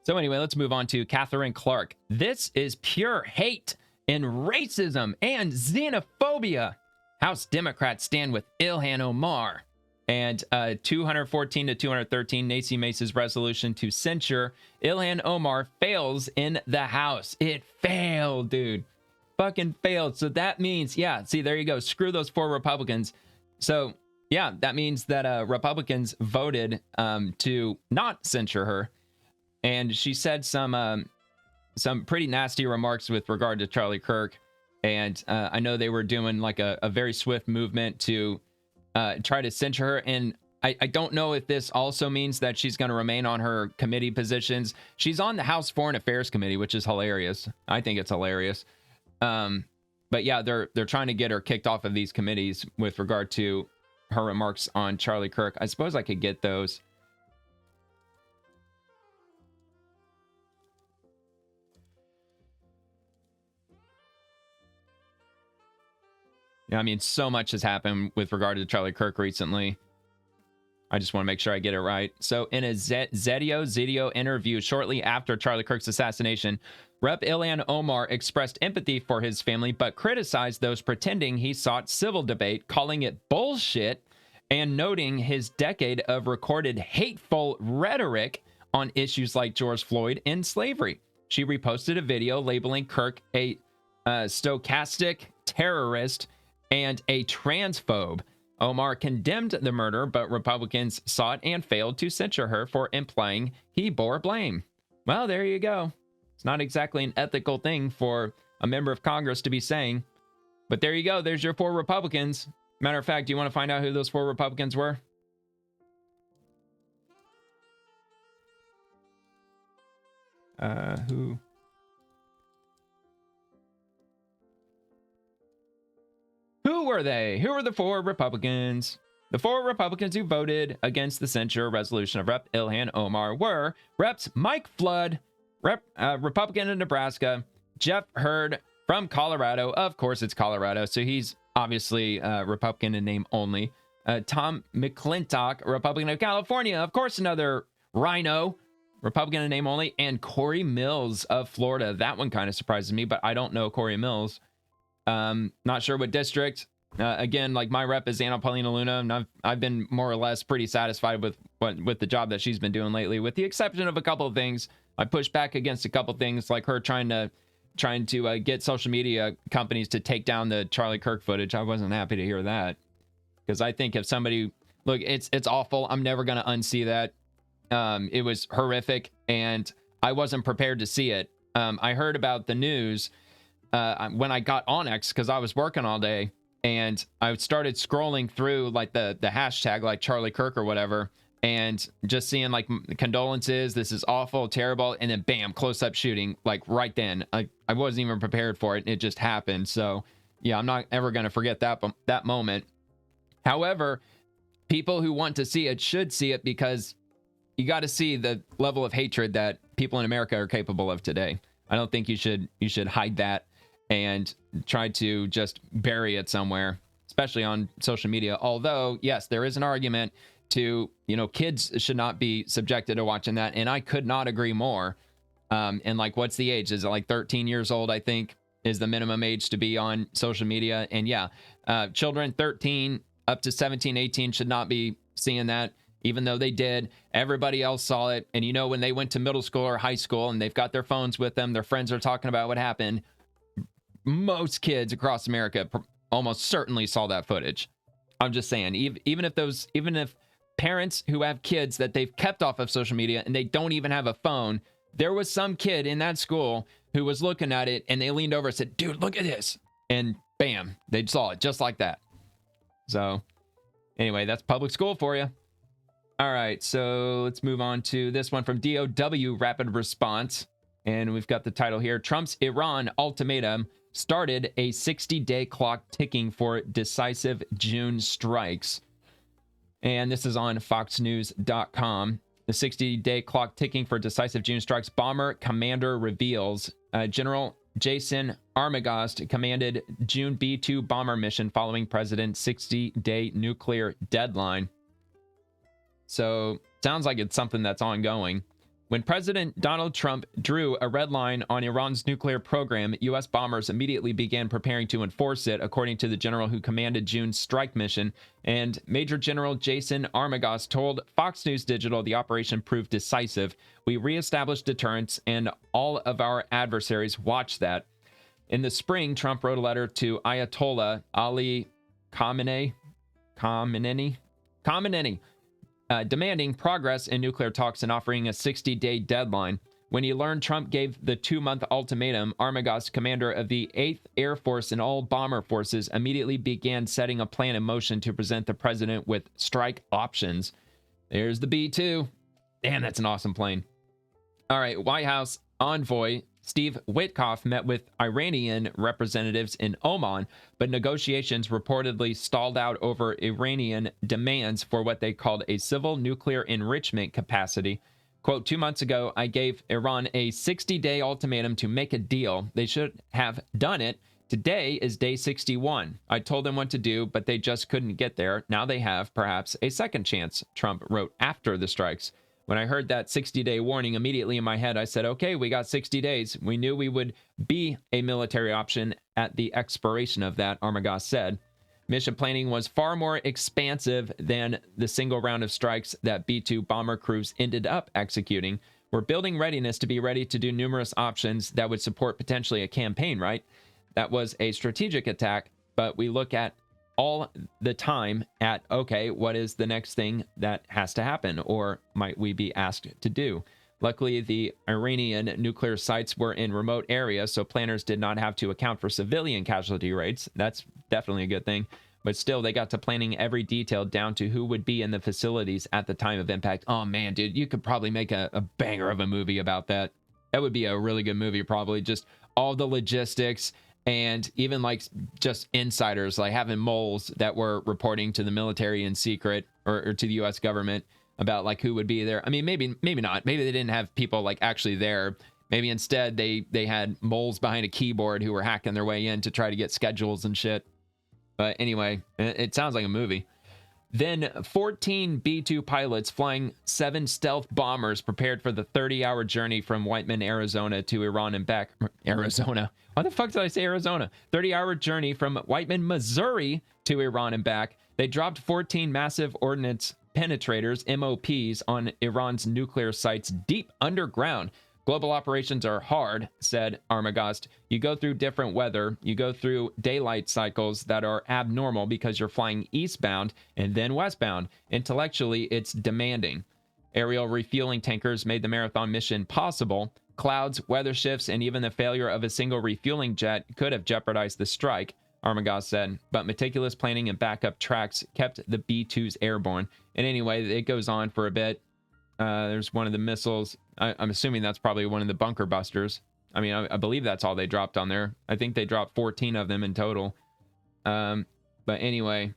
So anyway, let's move on to Catherine Clark. This is pure hate and racism and xenophobia. House Democrats stand with Ilhan Omar. And 214 to 213, Nancy Mace's resolution to censure Ilhan Omar fails in the House. It failed, dude. Fucking failed. So that means, yeah, see, there you go. Screw those 4 Republicans. So, yeah, that means that Republicans voted to not censure her. And she said some pretty nasty remarks with regard to Charlie Kirk. And I know they were doing like a very swift movement to try to censure her. And I don't know if this also means that she's going to remain on her committee positions. She's on the House Foreign Affairs Committee, which is hilarious. I think it's hilarious. But yeah, they're trying to get her kicked off of these committees with regard to her remarks on Charlie Kirk. I suppose I could get those. Yeah, I mean, so much has happened with regard to Charlie Kirk recently. I just want to make sure I get it right. So in a Zeddio interview shortly after Charlie Kirk's assassination, Rep. Ilhan Omar expressed empathy for his family, but criticized those pretending he sought civil debate, calling it bullshit, and noting his decade of recorded hateful rhetoric on issues like George Floyd and slavery. She reposted a video labeling Kirk a stochastic terrorist and a transphobe. Omar condemned the murder, but Republicans sought and failed to censure her for implying he bore blame. Well, there you go. It's not exactly an ethical thing for a member of Congress to be saying. But there you go. There's your 4 Republicans. Matter of fact, do you want to find out who those 4 Republicans were? Who? Who were they? Who were the 4 Republicans? The 4 Republicans who voted against the censure resolution of Rep. Ilhan Omar were Reps Mike Flood, Republican of Nebraska, Jeff Hurd from Colorado. Of course, it's Colorado, so he's obviously Republican in name only. Tom McClintock, Republican of California. Of course, another rhino, Republican in name only. And Corey Mills of Florida. That one kind of surprises me, but I don't know Corey Mills. Not sure what district. Again, like my rep is Anna Paulina Luna, and I've been more or less pretty satisfied with the job that she's been doing lately, with the exception of a couple of things. I pushed back against a couple of things, like her trying to get social media companies to take down the Charlie Kirk footage. I wasn't happy to hear that, because I think if somebody, look, it's awful. I'm never going to unsee that. It was horrific, and I wasn't prepared to see it. I heard about the news when I got on X, because I was working all day, and I started scrolling through like the hashtag, like Charlie Kirk or whatever, and just seeing like condolences, this is awful, terrible, and then bam, close-up shooting, like right then. I wasn't even prepared for it, and it just happened. So yeah, I'm not ever going to forget that moment. However, people who want to see it should see it, because you got to see the level of hatred that people in America are capable of today. I don't think you should hide that and try to just bury it somewhere, especially on social media. Although, yes, there is an argument to, kids should not be subjected to watching that, and I could not agree more. And like, what's the age? Is it like 13 years old, I think, is the minimum age to be on social media? And yeah, children 13 up to 17, 18 should not be seeing that, even though they did. Everybody else saw it. And when they went to middle school or high school and they've got their phones with them, their friends are talking about what happened, most kids across America almost certainly saw that footage. I'm just saying, even if parents who have kids that they've kept off of social media and they don't even have a phone, there was some kid in that school who was looking at it and they leaned over and said, "Dude, look at this." And bam, they saw it just like that. So anyway, that's public school for you. All right, so let's move on to this one from DOW Rapid Response. And we've got the title here: Trump's Iran ultimatum started a 60-day clock ticking for decisive June strikes. And this is on foxnews.com. The 60-day clock ticking for decisive June strikes. Bomber commander reveals General Jason Armagast commanded June B-2 bomber mission following president's 60-day nuclear deadline. So sounds like it's something that's ongoing. When President Donald Trump drew a red line on Iran's nuclear program, U.S. bombers immediately began preparing to enforce it, according to the general who commanded June's strike mission. And Major General Jason Armagast told Fox News Digital the operation proved decisive. "We reestablished deterrence, and all of our adversaries watched that." In the spring, Trump wrote a letter to Ayatollah Ali Khamenei, demanding progress in nuclear talks and offering a 60-day deadline. When he learned Trump gave the 2-month ultimatum, Armagast, commander of the 8th Air Force and all bomber forces, immediately began setting a plan in motion to present the president with strike options. There's the B-2. Damn, that's an awesome plane. All right, White House envoy Steve Witkoff met with Iranian representatives in Oman, but negotiations reportedly stalled out over Iranian demands for what they called a civil nuclear enrichment capacity. Quote, 2 months ago, I gave Iran a 60-day ultimatum to make a deal. They should have done it. Today is day 61. I told them what to do, but they just couldn't get there. Now they have perhaps a second chance, Trump wrote after the strikes. When I heard that 60-day warning, immediately in my head, I said, okay, we got 60 days. We knew we would be a military option at the expiration of that, Armagast said. Mission planning was far more expansive than the single round of strikes that B-2 bomber crews ended up executing. We're building readiness to be ready to do numerous options that would support potentially a campaign, right? That was a strategic attack, but we look at all the time at, okay, what is the next thing that has to happen, or might we be asked to do? Luckily, the Iranian nuclear sites were in remote areas, so planners did not have to account for civilian casualty rates. That's definitely a good thing. But still, they got to planning every detail down to who would be in the facilities at the time of impact. Oh man, dude, you could probably make a banger of a movie about that. That would be a really good movie, probably. Just all the logistics, and even like just insiders, like having moles that were reporting to the military in secret, or to the U.S. government about like who would be there. I mean, maybe not. Maybe they didn't have people like actually there. Maybe instead they had moles behind a keyboard who were hacking their way in to try to get schedules and shit. But anyway, it sounds like a movie. Then 14 B-2 pilots flying 7 stealth bombers prepared for the 30-hour journey from Whiteman, Arizona to Iran and back. Arizona. Why the fuck did I say Arizona? 30-hour journey from Whiteman, Missouri to Iran and back. They dropped 14 massive ordnance penetrators, MOPs, on Iran's nuclear sites deep underground. Global operations are hard, said Armagast. You go through different weather. You go through daylight cycles that are abnormal because you're flying eastbound and then westbound. Intellectually, it's demanding. Aerial refueling tankers made the marathon mission possible. Clouds, weather shifts, and even the failure of a single refueling jet could have jeopardized the strike, Armagast said, but meticulous planning and backup tracks kept the B-2s airborne. And anyway, it goes on for a bit. There's one of the missiles. I'm assuming that's probably one of the bunker busters. I mean, I believe that's all they dropped on there. I think they dropped 14 of them in total. But anyway,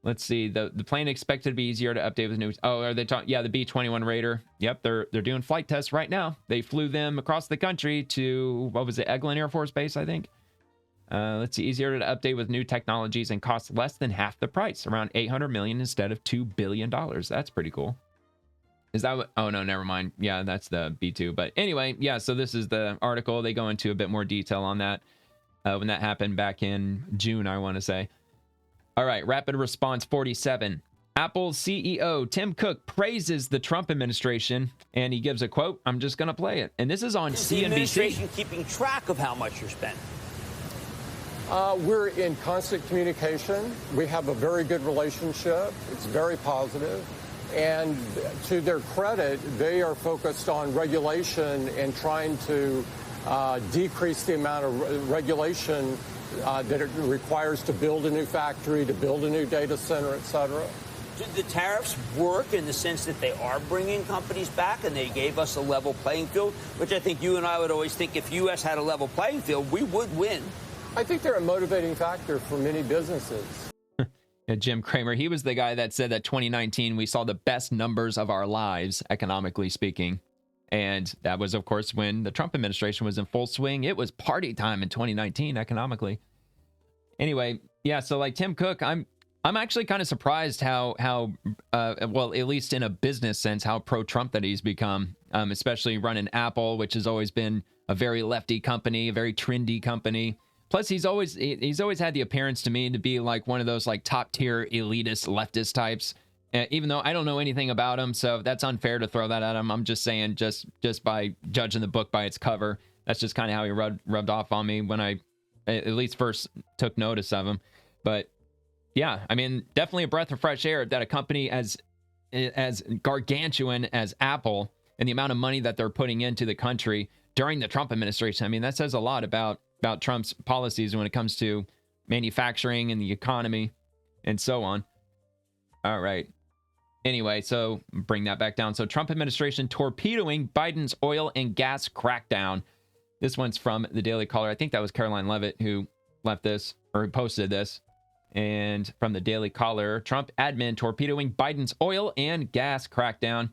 let's see. The plane expected to be easier to update with new. Oh, are they talking? Yeah, the B-21 Raider. Yep, they're doing flight tests right now. They flew them across the country to, what was it, Eglin Air Force Base, I think. Let's see, easier to update with new technologies and cost less than half the price, around $800 million instead of $2 billion. That's pretty cool. Is that what? Oh, no, never mind. Yeah, that's the B-2. But anyway, yeah, so this is the article. They go into a bit more detail on that when that happened back in June, I want to say. All right, Rapid Response 47. Apple CEO Tim Cook praises the Trump administration, and he gives a quote. I'm just going to play it. And this is on CNBC. The administration keeping track of how much you're spending? We're in constant communication. We have a very good relationship. It's very positive. And to their credit, they are focused on regulation and trying to decrease the amount of regulation that it requires to build a new factory, to build a new data center, et cetera. Did the tariffs work in the sense that they are bringing companies back and they gave us a level playing field, which I think you and I would always think if U.S. had a level playing field, we would win? I think they're a motivating factor for many businesses. Jim Cramer, he was the guy that said that 2019 we saw the best numbers of our lives, economically speaking. And that was, of course, when the Trump administration was in full swing. It was party time in 2019 economically. Anyway, yeah, so like Tim Cook, I'm actually kind of surprised how well, at least in a business sense, how pro-Trump that he's become, especially running Apple, which has always been a very lefty company, a very trendy company. Plus, he's always had the appearance to me to be like one of those like top tier elitist leftist types. Even though I don't know anything about him, so that's unfair to throw that at him. I'm just saying, just by judging the book by its cover, that's just kind of how he rubbed off on me when I at least first took notice of him. But yeah, I mean, definitely a breath of fresh air that a company as gargantuan as Apple and the amount of money that they're putting into the country during the Trump administration. I mean, that says a lot about Trump's policies when it comes to manufacturing and the economy and so on. All right. Anyway, so bring that back down. So Trump administration torpedoing Biden's oil and gas crackdown. This one's from the Daily Caller. I think that was Caroline Levitt who left this or who posted this. And from the Daily Caller, Trump admin torpedoing Biden's oil and gas crackdown.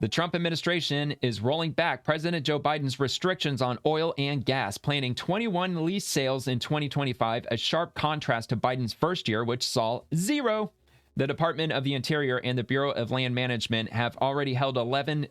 The Trump administration is rolling back President Joe Biden's restrictions on oil and gas, planning 21 lease sales in 2025, a sharp contrast to Biden's first year, which saw 0. The Department of the Interior and the Bureau of Land Management have already held 11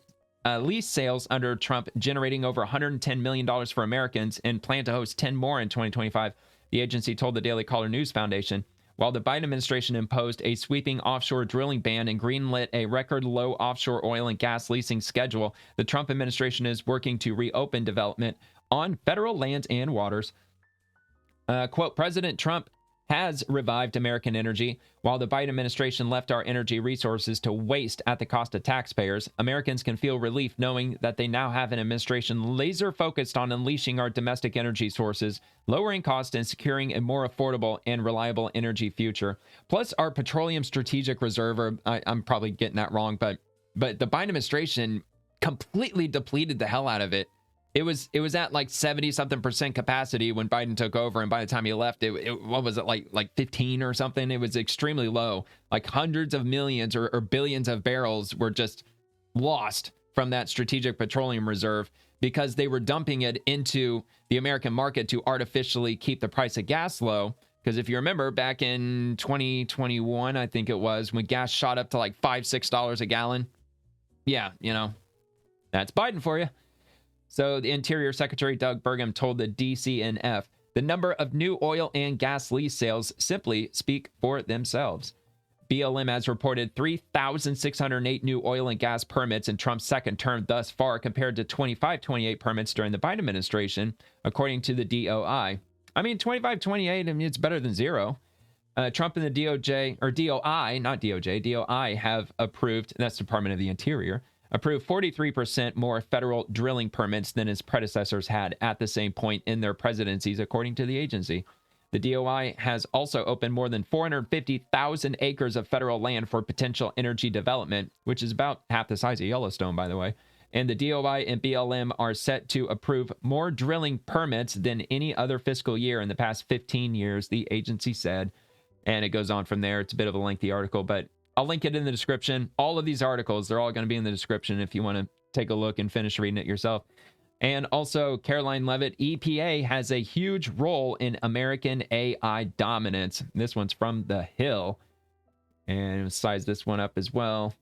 lease sales under Trump, generating over $110 million for Americans, and plan to host 10 more in 2025, the agency told the Daily Caller News Foundation. While the Biden administration imposed a sweeping offshore drilling ban and greenlit a record low offshore oil and gas leasing schedule, the Trump administration is working to reopen development on federal lands and waters. Quote, President Trump has revived American energy. While the Biden administration left our energy resources to waste at the cost of taxpayers, Americans can feel relief knowing that they now have an administration laser focused on unleashing our domestic energy sources, lowering costs, and securing a more affordable and reliable energy future. Plus, our petroleum strategic reserve, or I'm probably getting that wrong, but the Biden administration completely depleted the hell out of it. It was at like 70-something% capacity when Biden took over, and by the time he left, what was it, like 15 or something? It was extremely low. Like hundreds of millions or billions of barrels were just lost from that strategic petroleum reserve because they were dumping it into the American market to artificially keep the price of gas low. Because if you remember, back in 2021, I think it was, when gas shot up to like $5-6 a gallon. Yeah, you know, that's Biden for you. So the Interior Secretary Doug Burgum told the DCNF, the number of new oil and gas lease sales simply speak for themselves. BLM has reported 3,608 new oil and gas permits in Trump's second term thus far, compared to 2,528 permits during the Biden administration, according to the DOI. I mean, 2,528, I mean, it's better than zero. Trump and the DOJ, or DOI, not DOJ, DOI have approved, that's Department of the Interior, approved 43% more federal drilling permits than his predecessors had at the same point in their presidencies, according to the agency. The DOI has also opened more than 450,000 acres of federal land for potential energy development, which is about half the size of Yellowstone, by the way. And the DOI and BLM are set to approve more drilling permits than any other fiscal year in the past 15 years, the agency said. And it goes on from there. It's a bit of a lengthy article, but I'll link it in the description. All of these articles, they're all going to be in the description if you want to take a look and finish reading it yourself. And also, Caroline Leavitt, EPA has a huge role in American AI dominance. This one's from The Hill. And size this one up as well,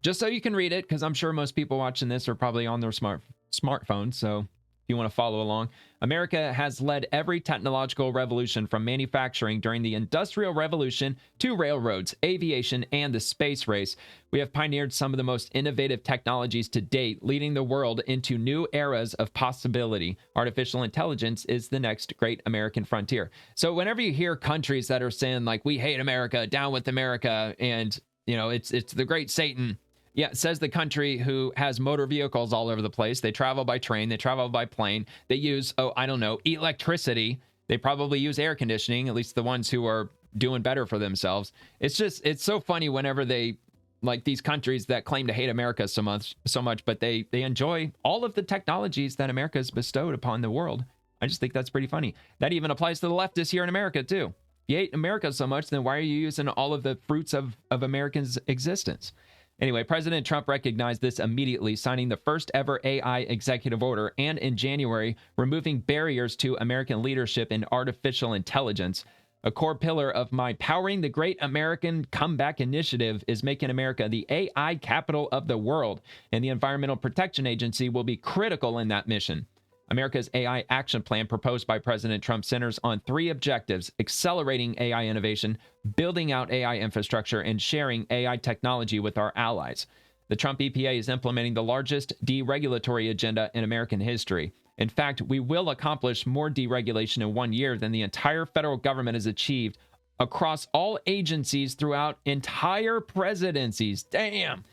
just so you can read it, because I'm sure most people watching this are probably on their smartphone. So if you want to follow along, America has led every technological revolution from manufacturing during the Industrial Revolution to railroads, aviation, and the space race. We have pioneered some of the most innovative technologies to date, leading the world into new eras of possibility. Artificial intelligence is the next great American frontier. So whenever you hear countries that are saying, like, we hate America, down with America, and, you know, it's the great Satan. Yeah, it says the country who has motor vehicles all over the place. They travel by train. They travel by plane. They use, electricity. They probably use air conditioning, at least the ones who are doing better for themselves. It's so funny whenever they, like these countries that claim to hate America so much, but they enjoy all of the technologies that America has bestowed upon the world. I just think that's pretty funny. That even applies to the leftists here in America, too. If you hate America so much, then why are you using all of the fruits of Americans' existence? Anyway, President Trump recognized this immediately, signing the first ever AI executive order, and in January, removing barriers to American leadership in artificial intelligence. A core pillar of my Powering the Great American Comeback initiative is making America the AI capital of the world, and the Environmental Protection Agency will be critical in that mission. America's AI action plan proposed by President Trump centers on three objectives: accelerating AI innovation, building out AI infrastructure, and sharing AI technology with our allies. The Trump EPA is implementing the largest deregulatory agenda in American history. In fact, we will accomplish more deregulation in 1 year than the entire federal government has achieved across all agencies throughout entire presidencies. Damn!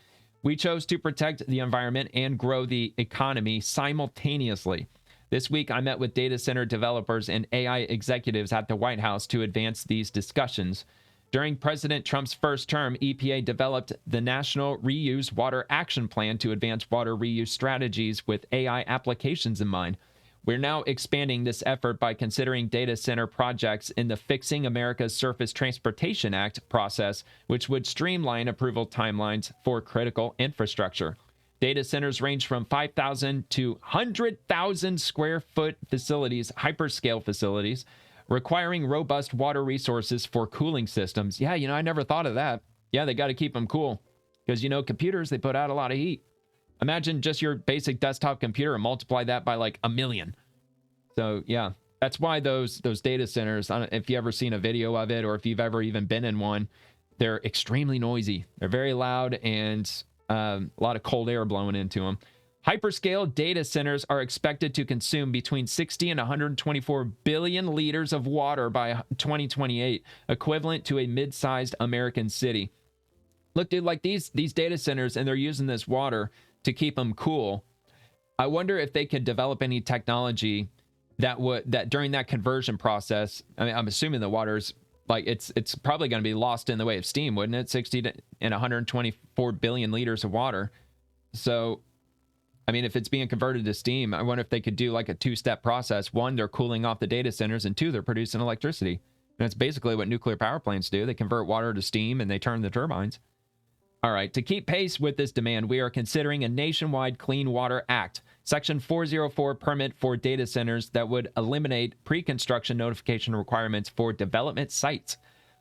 We chose to protect the environment and grow the economy simultaneously. This week, I met with data center developers and AI executives at the White House to advance these discussions. During President Trump's first term, EPA developed the National Reuse Water Action Plan to advance water reuse strategies with AI applications in mind. We're now expanding this effort by considering data center projects in the Fixing America's Surface Transportation Act process, which would streamline approval timelines for critical infrastructure. Data centers range from 5,000 to 100,000 square foot facilities, hyperscale facilities, requiring robust water resources for cooling systems. Yeah, I never thought of that. Yeah, they got to keep them cool because, computers, they put out a lot of heat. Imagine just your basic desktop computer and multiply that by like 1 million. So, yeah, that's why those data centers, if you've ever seen a video of it or if you've ever even been in one, they're extremely noisy. They're very loud and a lot of cold air blowing into them. Hyperscale data centers are expected to consume between 60 and 124 billion liters of water by 2028, equivalent to a mid-sized American city. Look, dude, like these data centers, and they're using this water to keep them cool. I wonder if they could develop any technology that during that conversion process, I mean, I'm assuming the water's like it's probably going to be lost in the way of steam, wouldn't it? 60 and 124 billion liters of water. So, I mean, if it's being converted to steam, I wonder if they could do like a two-step process. One, they're cooling off the data centers, and two, they're producing electricity. And that's basically what nuclear power plants do. They convert water to steam and they turn the turbines. All right, to keep pace with this demand, we are considering a nationwide Clean Water Act, Section 404 permit for data centers that would eliminate pre-construction notification requirements for development sites.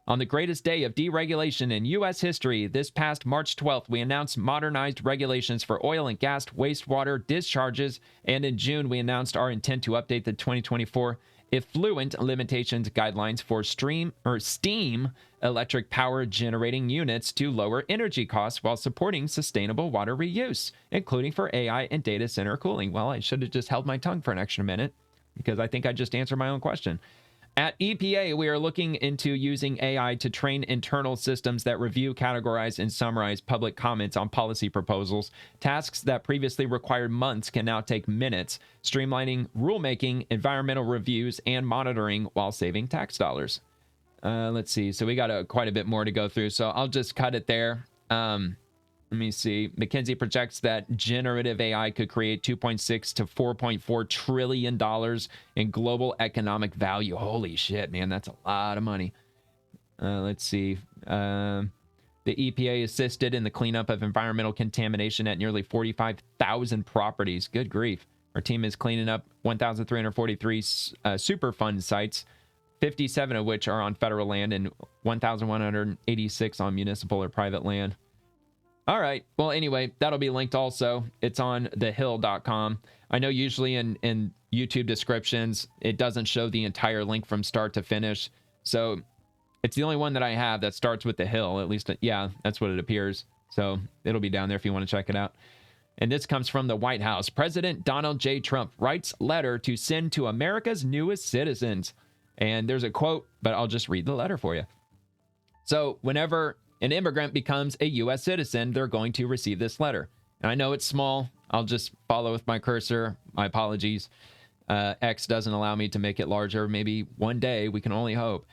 On the greatest day of deregulation in U.S. history, this past March 12th, we announced modernized regulations for oil and gas wastewater discharges, and in June, we announced our intent to update the 2024 effluent limitations guidelines for steam electric power generating units to lower energy costs while supporting sustainable water reuse, including for AI and data center cooling. Well, I should have just held my tongue for an extra minute because I think I just answered my own question. At EPA, we are looking into using AI to train internal systems that review, categorize, and summarize public comments on policy proposals. Tasks that previously required months can now take minutes, streamlining rulemaking, environmental reviews, and monitoring while saving tax dollars. Let's see. So we got quite a bit more to go through, so I'll just cut it there. Let me see. McKinsey projects that generative AI could create $2.6 to $4.4 trillion in global economic value. Holy shit, man. That's a lot of money. Let's see. The EPA assisted in the cleanup of environmental contamination at nearly 45,000 properties. Good grief. Our team is cleaning up 1,343 Superfund sites, 57 of which are on federal land and 1,186 on municipal or private land. All right. Well, anyway, that'll be linked also. It's on thehill.com. I know usually in YouTube descriptions, it doesn't show the entire link from start to finish. So it's the only one that I have that starts with The Hill. At least, yeah, that's what it appears. So it'll be down there if you want to check it out. And this comes from the White House. President Donald J. Trump writes letter to send to America's newest citizens. And there's a quote, but I'll just read the letter for you. So whenever an immigrant becomes a U.S. citizen, they're going to receive this letter. And I know it's small. I'll just follow with my cursor. My apologies. X doesn't allow me to make it larger. Maybe one day, we can only hope.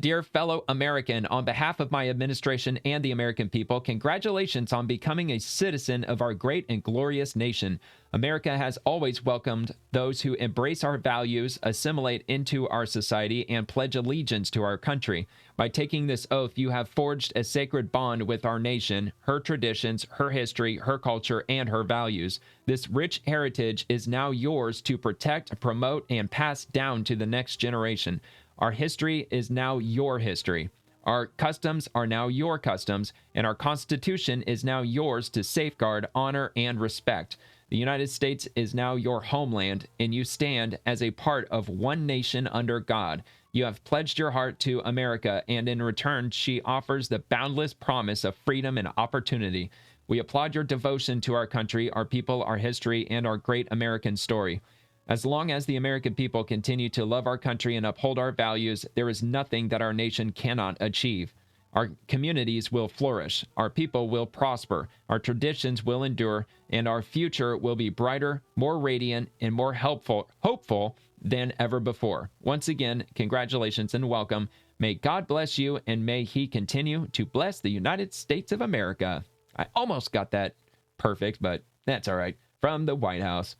Dear fellow American, on behalf of my administration and the American people, congratulations on becoming a citizen of our great and glorious nation. America has always welcomed those who embrace our values, assimilate into our society, and pledge allegiance to our country. By taking this oath, you have forged a sacred bond with our nation, her traditions, her history, her culture, and her values. This rich heritage is now yours to protect, promote, and pass down to the next generation. Our history is now your history. Our customs are now your customs, and our Constitution is now yours to safeguard, honor, and respect. The United States is now your homeland, and you stand as a part of one nation under God. You have pledged your heart to America, and in return, she offers the boundless promise of freedom and opportunity. We applaud your devotion to our country, our people, our history, and our great American story. As long as the American people continue to love our country and uphold our values, there is nothing that our nation cannot achieve. Our communities will flourish, our people will prosper, our traditions will endure, and our future will be brighter, more radiant, and more hopeful than ever before. Once again, congratulations and welcome. May God bless you, and may He continue to bless the United States of America. I almost got that perfect, but that's all right. From the White House.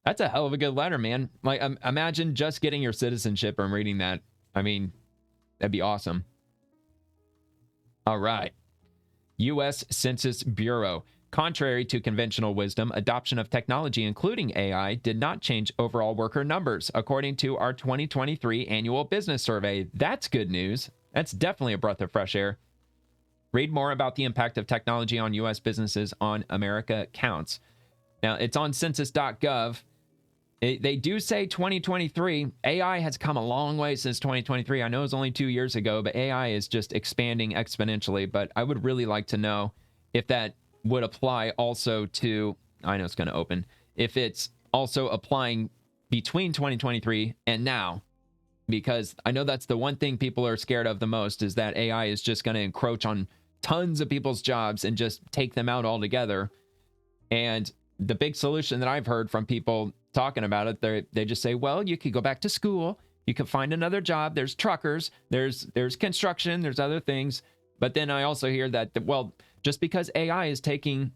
That's a hell of a good letter, man. Like, imagine just getting your citizenship and reading that. I mean, that'd be awesome. All right. U.S. Census Bureau. Contrary to conventional wisdom, adoption of technology, including AI, did not change overall worker numbers, according to our 2023 annual business survey. That's good news. That's definitely a breath of fresh air. Read more about the impact of technology on U.S. businesses on America Counts. Now, it's on census.gov. They do say 2023. AI has come a long way since 2023. I know it was only 2 years ago, but AI is just expanding exponentially. But I would really like to know if that would apply also to I know it's going to open, if it's also applying between 2023 and now, because I know that's the one thing people are scared of the most, is that AI is just going to encroach on tons of people's jobs and just take them out altogether. And the big solution that I've heard from people talking about it, they just say, well, you could go back to school, you could find another job, there's truckers, there's construction, there's other things. But then I also hear that, well, just because AI is taking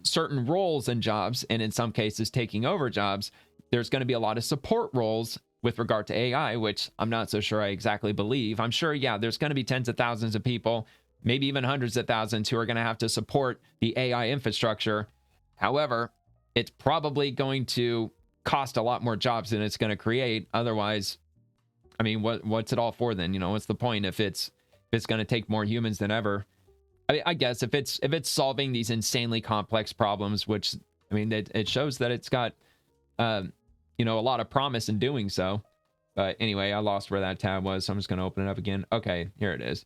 certain roles in jobs, and in some cases taking over jobs, there's going to be a lot of support roles with regard to AI, which I'm not so sure I exactly believe. I'm sure, yeah, there's going to be tens of thousands of people, maybe even hundreds of thousands, who are going to have to support the AI infrastructure. However, it's probably going to cost a lot more jobs than it's going to create. Otherwise, I mean, what's it all for then? You know, what's the point if it's going to take more humans than ever? I guess if it's solving these insanely complex problems, which, I mean, it shows that it's got, you know, a lot of promise in doing so. But anyway, I lost where that tab was, so I'm just going to open it up again. Okay, here it is.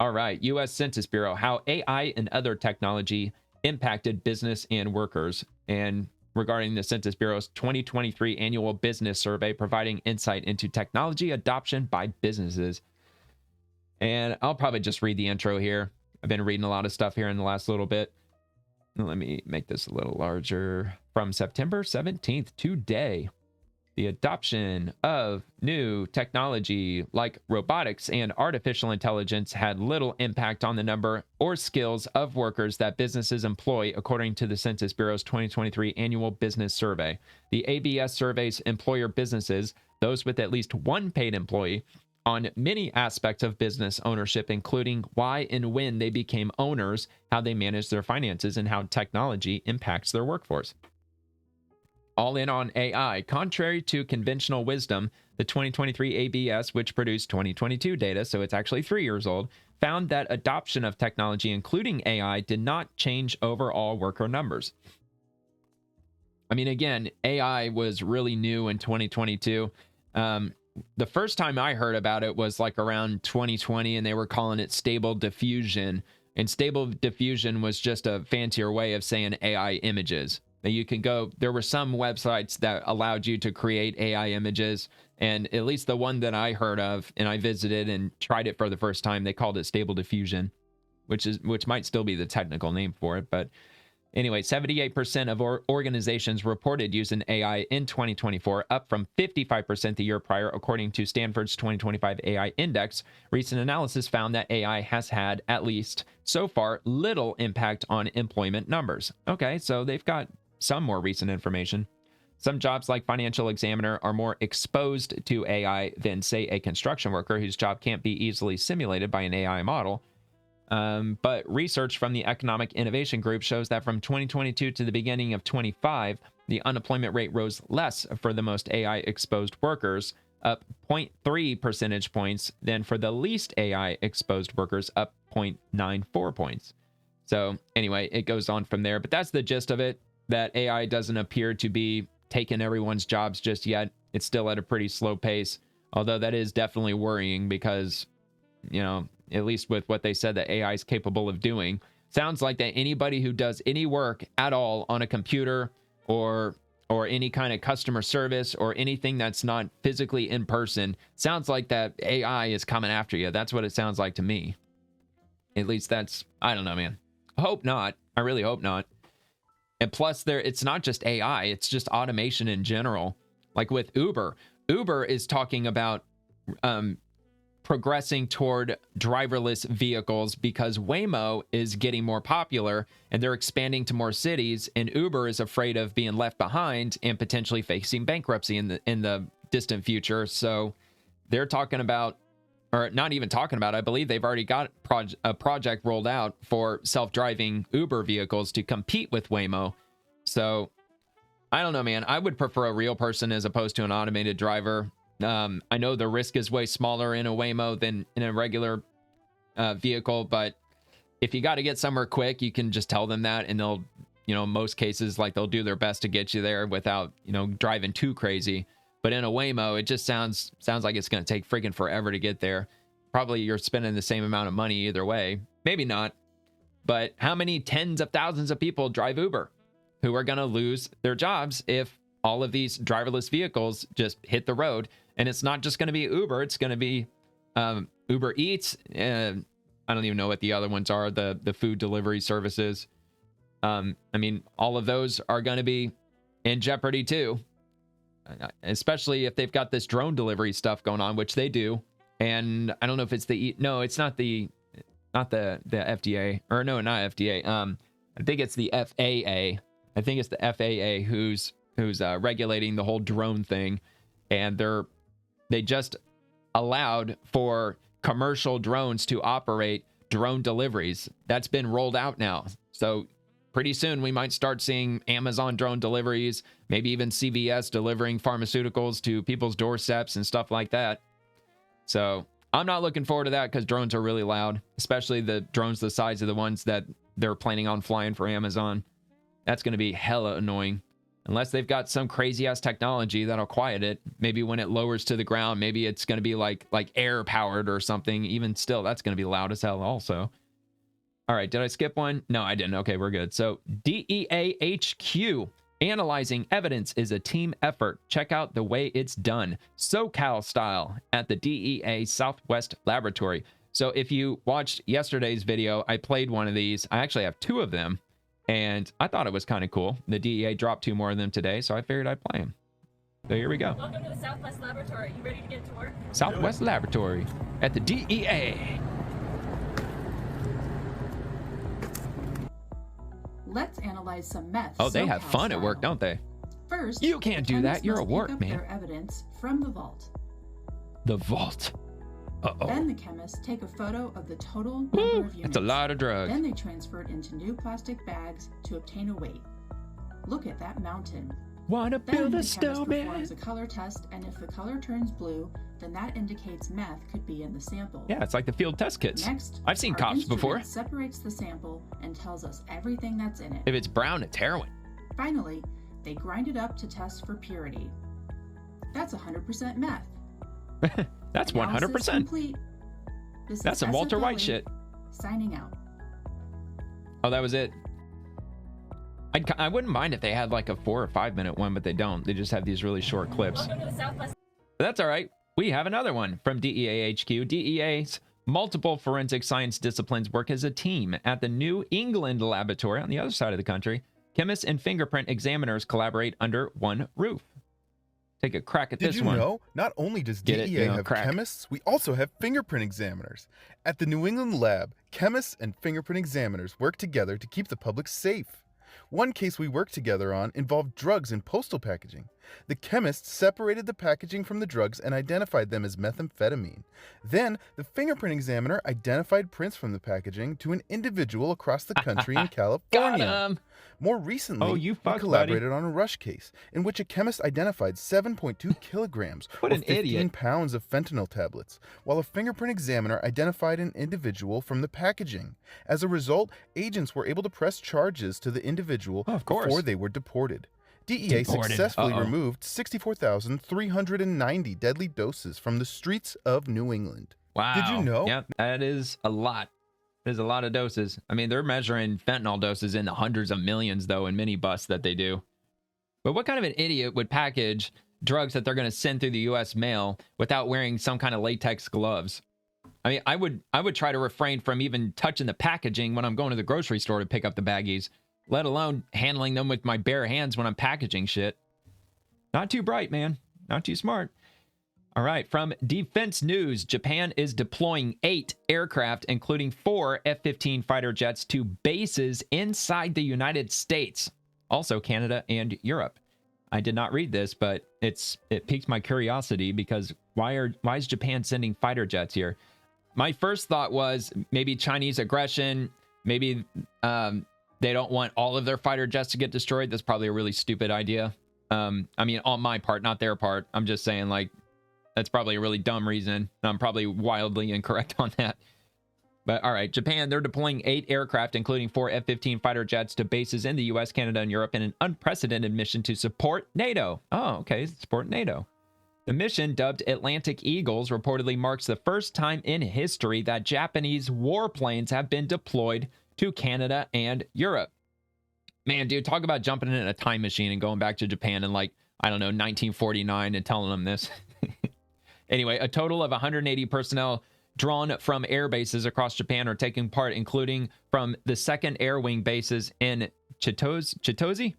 All right, U.S. Census Bureau, how AI and other technology impacted business and workers. And regarding the Census Bureau's 2023 annual business survey, providing insight into technology adoption by businesses. And I'll probably just read the intro here. I've been reading a lot of stuff here in the last little bit. Let me make this a little larger. From September 17th today, the adoption of new technology like robotics and artificial intelligence had little impact on the number or skills of workers that businesses employ, according to the Census Bureau's 2023 annual business survey. The ABS surveys employer businesses, those with at least one paid employee, on many aspects of business ownership, including why and when they became owners, how they manage their finances, and how technology impacts their workforce. All in on AI. Contrary to conventional wisdom, the 2023 ABS, which produced 2022 data, so it's actually 3 years old, found that adoption of technology, including AI, did not change overall worker numbers. I mean, again, AI was really new in 2022. The first time I heard about it was like around 2020, and they were calling it stable diffusion. And stable diffusion was just a fancier way of saying AI images. That you can go, there were some websites that allowed you to create AI images, and at least the one that I heard of and I visited and tried it for the first time, they called it stable diffusion, which might still be the technical name for it. But anyway, 78% of organizations reported using AI in 2024, up from 55% the year prior, according to Stanford's 2025 AI Index. Recent analysis found that AI has had, at least so far, little impact on employment numbers. Okay, so they've got some more recent information. Some jobs like financial examiner are more exposed to AI than, say, a construction worker whose job can't be easily simulated by an AI model. But research from the Economic Innovation Group shows that from 2022 to the beginning of 25, the unemployment rate rose less for the most AI-exposed workers, up 0.3 percentage points, than for the least AI-exposed workers, up 0.94 points. So anyway, it goes on from there. But that's the gist of it, that AI doesn't appear to be taking everyone's jobs just yet. It's still at a pretty slow pace, although that is definitely worrying because, you know, at least with what they said that AI is capable of doing, sounds like that anybody who does any work at all on a computer or any kind of customer service or anything that's not physically in person, sounds like that AI is coming after you. That's what it sounds like to me. At least that's, I don't know, man. I hope not. I really hope not. And plus, it's not just AI, it's just automation in general. Like with Uber. Uber is talking about progressing toward driverless vehicles because Waymo is getting more popular and they're expanding to more cities, and Uber is afraid of being left behind and potentially facing bankruptcy in the distant future. So they're talking about, or not even talking about, I believe they've already got a project rolled out for self-driving Uber vehicles to compete with Waymo. So I don't know, man. I would prefer a real person as opposed to an automated driver. I know the risk is way smaller in a Waymo than in a regular vehicle, but if you got to get somewhere quick, you can just tell them that, and they'll, you know, in most cases, like, they'll do their best to get you there without, you know, driving too crazy. But in a Waymo, it just sounds like it's going to take freaking forever to get there. Probably you're spending the same amount of money either way. Maybe not. But how many tens of thousands of people drive Uber? who are going to lose their jobs if all of these driverless vehicles just hit the road. And it's not just going to be Uber. It's going to be Uber Eats. I don't even know what the other ones are, the food delivery services. I mean, all of those are going to be in jeopardy too, especially if they've got this drone delivery stuff going on, which they do. And I don't know if it's no, it's not the FDA, or no, not FDA. I think it's the FAA. I think it's the FAA who's regulating the whole drone thing, and they just allowed for commercial drones to operate drone deliveries. That's been rolled out now. So pretty soon we might start seeing Amazon drone deliveries, maybe even CVS delivering pharmaceuticals to people's doorsteps and stuff like that. So I'm not looking forward to that because drones are really loud, especially the drones the size of the ones that they're planning on flying for Amazon. That's going to be hella annoying. Unless they've got some crazy ass technology that'll quiet it. Maybe when it lowers to the ground, maybe it's going to be like air powered or something. Even still, that's going to be loud as hell also. All right, did I skip one? No, I didn't. Okay, we're good. So DEA HQ, analyzing evidence is a team effort. Check out the way it's done, SoCal style, at the DEA Southwest Laboratory. So if you watched yesterday's video, I played one of these. I actually have two of them, and I thought it was kind of cool. The DEA dropped two more of them today, so I figured I'd play them. So here we go. Welcome to the Southwest Laboratory. You ready to get to work? Southwest Laboratory at the DEA. Let's analyze some meth. Oh, they have fun at work, don't they? First, you can't do that. You're at work, man. Their evidence from the vault. The vault. Uh-oh. Then the chemists take a photo of the total number of units. That's a lot of drugs. Then they transfer it into new plastic bags to obtain a weight. Look at that mountain. Wanna build a snowman? Performs a color test, and if the color turns blue, then that indicates meth could be in the sample. Yeah, it's like the field test kits. Next, I've seen cops before. Separates the sample and tells us everything that's in it. If it's brown, it's heroin. Finally, they grind it up to test for purity. That's 100% meth. That's 100%. Complete. That's some Walter White shit. Signing out. Oh, that was it. I wouldn't mind if they had like a 4 or 5 minute one, but they don't. They just have these really short clips. Welcome to the Southwest. That's all right. We have another one from DEA HQ. DEA's multiple forensic science disciplines work as a team at the New England laboratory on the other side of the country. Chemists and fingerprint examiners collaborate under one roof. Take a crack at this one. Did you know? Not only does DEA have chemists, we also have fingerprint examiners. At the New England lab, chemists and fingerprint examiners work together to keep the public safe. One case we worked together on involved drugs in postal packaging. The chemists separated the packaging from the drugs and identified them as methamphetamine. Then, the fingerprint examiner identified prints from the packaging to an individual across the country in California. More recently, we collaborated on a rush case in which a chemist identified 7.2 kilograms or 15 pounds of fentanyl tablets, while a fingerprint examiner identified an individual from the packaging. As a result, agents were able to press charges to the individual before they were deported. DEA successfully removed 64,390 deadly doses from the streets of New England. Wow. Did you know? Yeah, that is a lot. There's a lot of doses. I mean, they're measuring fentanyl doses in the hundreds of millions, though, in mini busts that they do. But what kind of an idiot would package drugs that they're going to send through the U.S. mail without wearing some kind of latex gloves? I mean, I would try to refrain from even touching the packaging when I'm going to the grocery store to pick up the baggies, let alone handling them with my bare hands when I'm packaging shit. Not too bright, man. Not too smart. All right, from Defense News, Japan is deploying 8 aircraft, including 4 F-15 fighter jets, to bases inside the United States, also Canada and Europe. I did not read this, but it piques my curiosity because why is Japan sending fighter jets here? My first thought was maybe Chinese aggression, maybe they don't want all of their fighter jets to get destroyed. That's probably a really stupid idea. I mean, on my part, not their part. I'm just saying, like, that's probably a really dumb reason. I'm probably wildly incorrect on that. But all right, Japan, they're deploying 8 aircraft, including 4 F-15 fighter jets, to bases in the U.S., Canada, and Europe in an unprecedented mission to support NATO. Oh, okay, support NATO. The mission, dubbed Atlantic Eagles, reportedly marks the first time in history that Japanese warplanes have been deployed to Canada and Europe. Man, dude, talk about jumping in a time machine and going back to Japan in like, I don't know, 1949 and telling them this. Anyway, a total of 180 personnel drawn from air bases across Japan are taking part, including from the 2nd Air Wing bases in Chitose?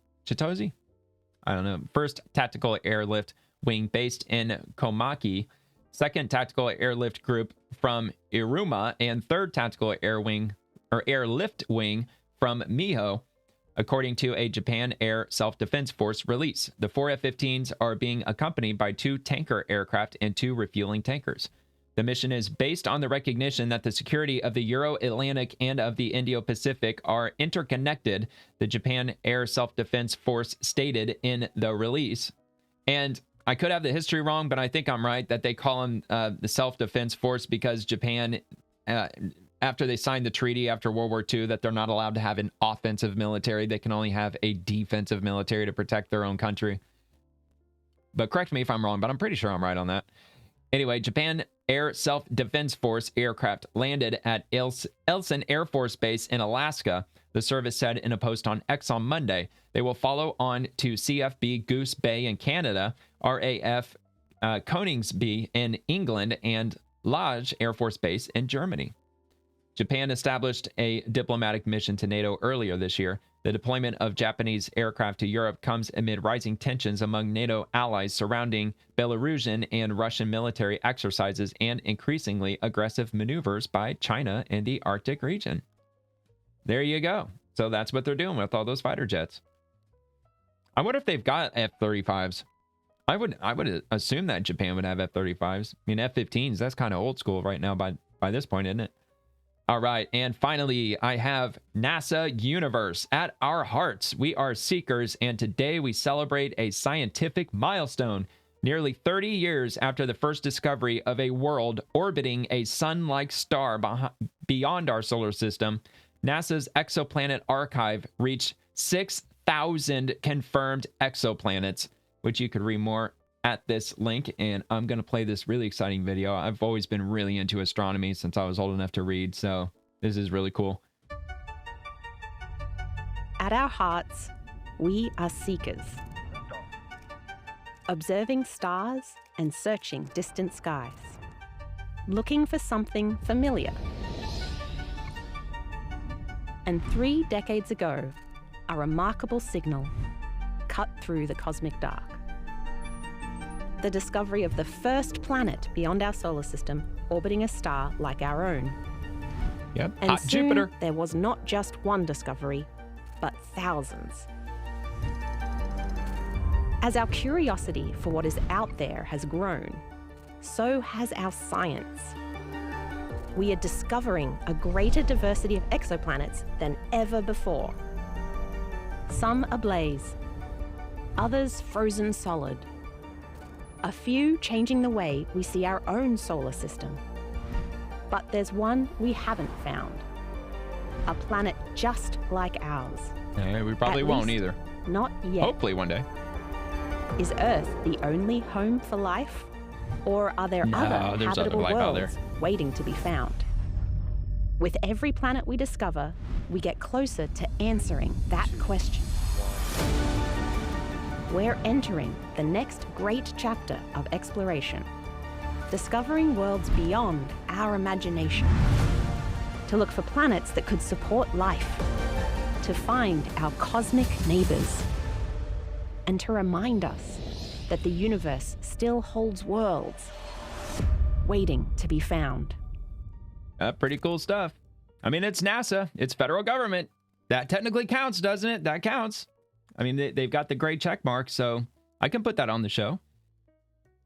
I don't know. 1st Tactical Airlift Wing based in Komaki, 2nd Tactical Airlift Group from Iruma, and 3rd Tactical Airlift Wing from Miho, according to a Japan Air Self-Defense Force release. The 4 F-15s are being accompanied by 2 tanker aircraft and 2 refueling tankers. The mission is based on the recognition that the security of the Euro-Atlantic and of the Indo-Pacific are interconnected, the Japan Air Self-Defense Force stated in the release. And I could have the history wrong, but I think I'm right that they call them the Self-Defense Force because Japan, after they signed the treaty after World War II, that they're not allowed to have an offensive military. They can only have a defensive military to protect their own country. But correct me if I'm wrong, but I'm pretty sure I'm right on that. Anyway, Japan Air Self-Defense Force aircraft landed at Elson Air Force Base in Alaska, the service said in a post on X on Monday. They will follow on to CFB Goose Bay in Canada, RAF Koningsby in England, and Lage Air Force Base in Germany. Japan established a diplomatic mission to NATO earlier this year. The deployment of Japanese aircraft to Europe comes amid rising tensions among NATO allies surrounding Belarusian and Russian military exercises and increasingly aggressive maneuvers by China in the Arctic region. There you go. So that's what they're doing with all those fighter jets. I wonder if they've got F-35s. I would assume that Japan would have F-35s. I mean, F-15s, that's kind of old school right now by this point, isn't it? All right, and finally, I have NASA Universe. At our hearts, we are seekers, and today we celebrate a scientific milestone. Nearly 30 years after the first discovery of a world orbiting a sun-like star beyond our solar system, NASA's Exoplanet Archive reached 6,000 confirmed exoplanets, which you could read more at this link, and I'm going to play this really exciting video. I've always been really into astronomy since I was old enough to read, so this is really cool. At our hearts, we are seekers, observing stars and searching distant skies, looking for something familiar. And 3 decades ago, a remarkable signal cut through the cosmic dark. The discovery of the first planet beyond our solar system orbiting a star like our own. Yep, and hot soon, Jupiter. There was not just one discovery, but thousands. As our curiosity for what is out there has grown, so has our science. We are discovering a greater diversity of exoplanets than ever before. Some ablaze, others frozen solid. A few changing the way we see our own solar system. But there's one we haven't found. A planet just like ours. Yeah, we probably won't either. Not yet. Hopefully one day. Is Earth the only home for life? Or are there other habitable worlds waiting to be found? With every planet we discover, we get closer to answering that question. We're entering the next great chapter of exploration, discovering worlds beyond our imagination, to look for planets that could support life, to find our cosmic neighbors, and to remind us that the universe still holds worlds waiting to be found. Pretty cool stuff. I mean, it's NASA, it's federal government. That technically counts, doesn't it? That counts. I mean, they've got the great check mark, so I can put that on the show.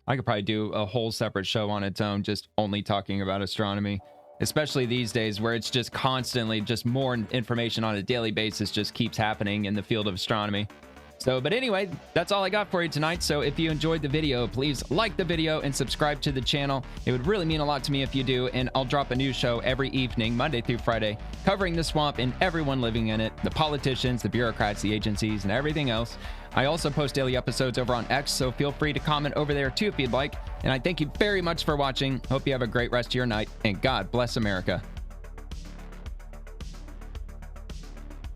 I could probably do a whole separate show on its own, just only talking about astronomy, especially these days where it's just constantly, just more information on a daily basis just keeps happening in the field of astronomy. So, but anyway, that's all I got for you tonight. So if you enjoyed the video, please like the video and subscribe to the channel. It would really mean a lot to me if you do. And I'll drop a new show every evening, Monday through Friday, covering the swamp and everyone living in it, the politicians, the bureaucrats, the agencies, and everything else. I also post daily episodes over on X, so feel free to comment over there too if you'd like. And I thank you very much for watching. Hope you have a great rest of your night, and God bless America.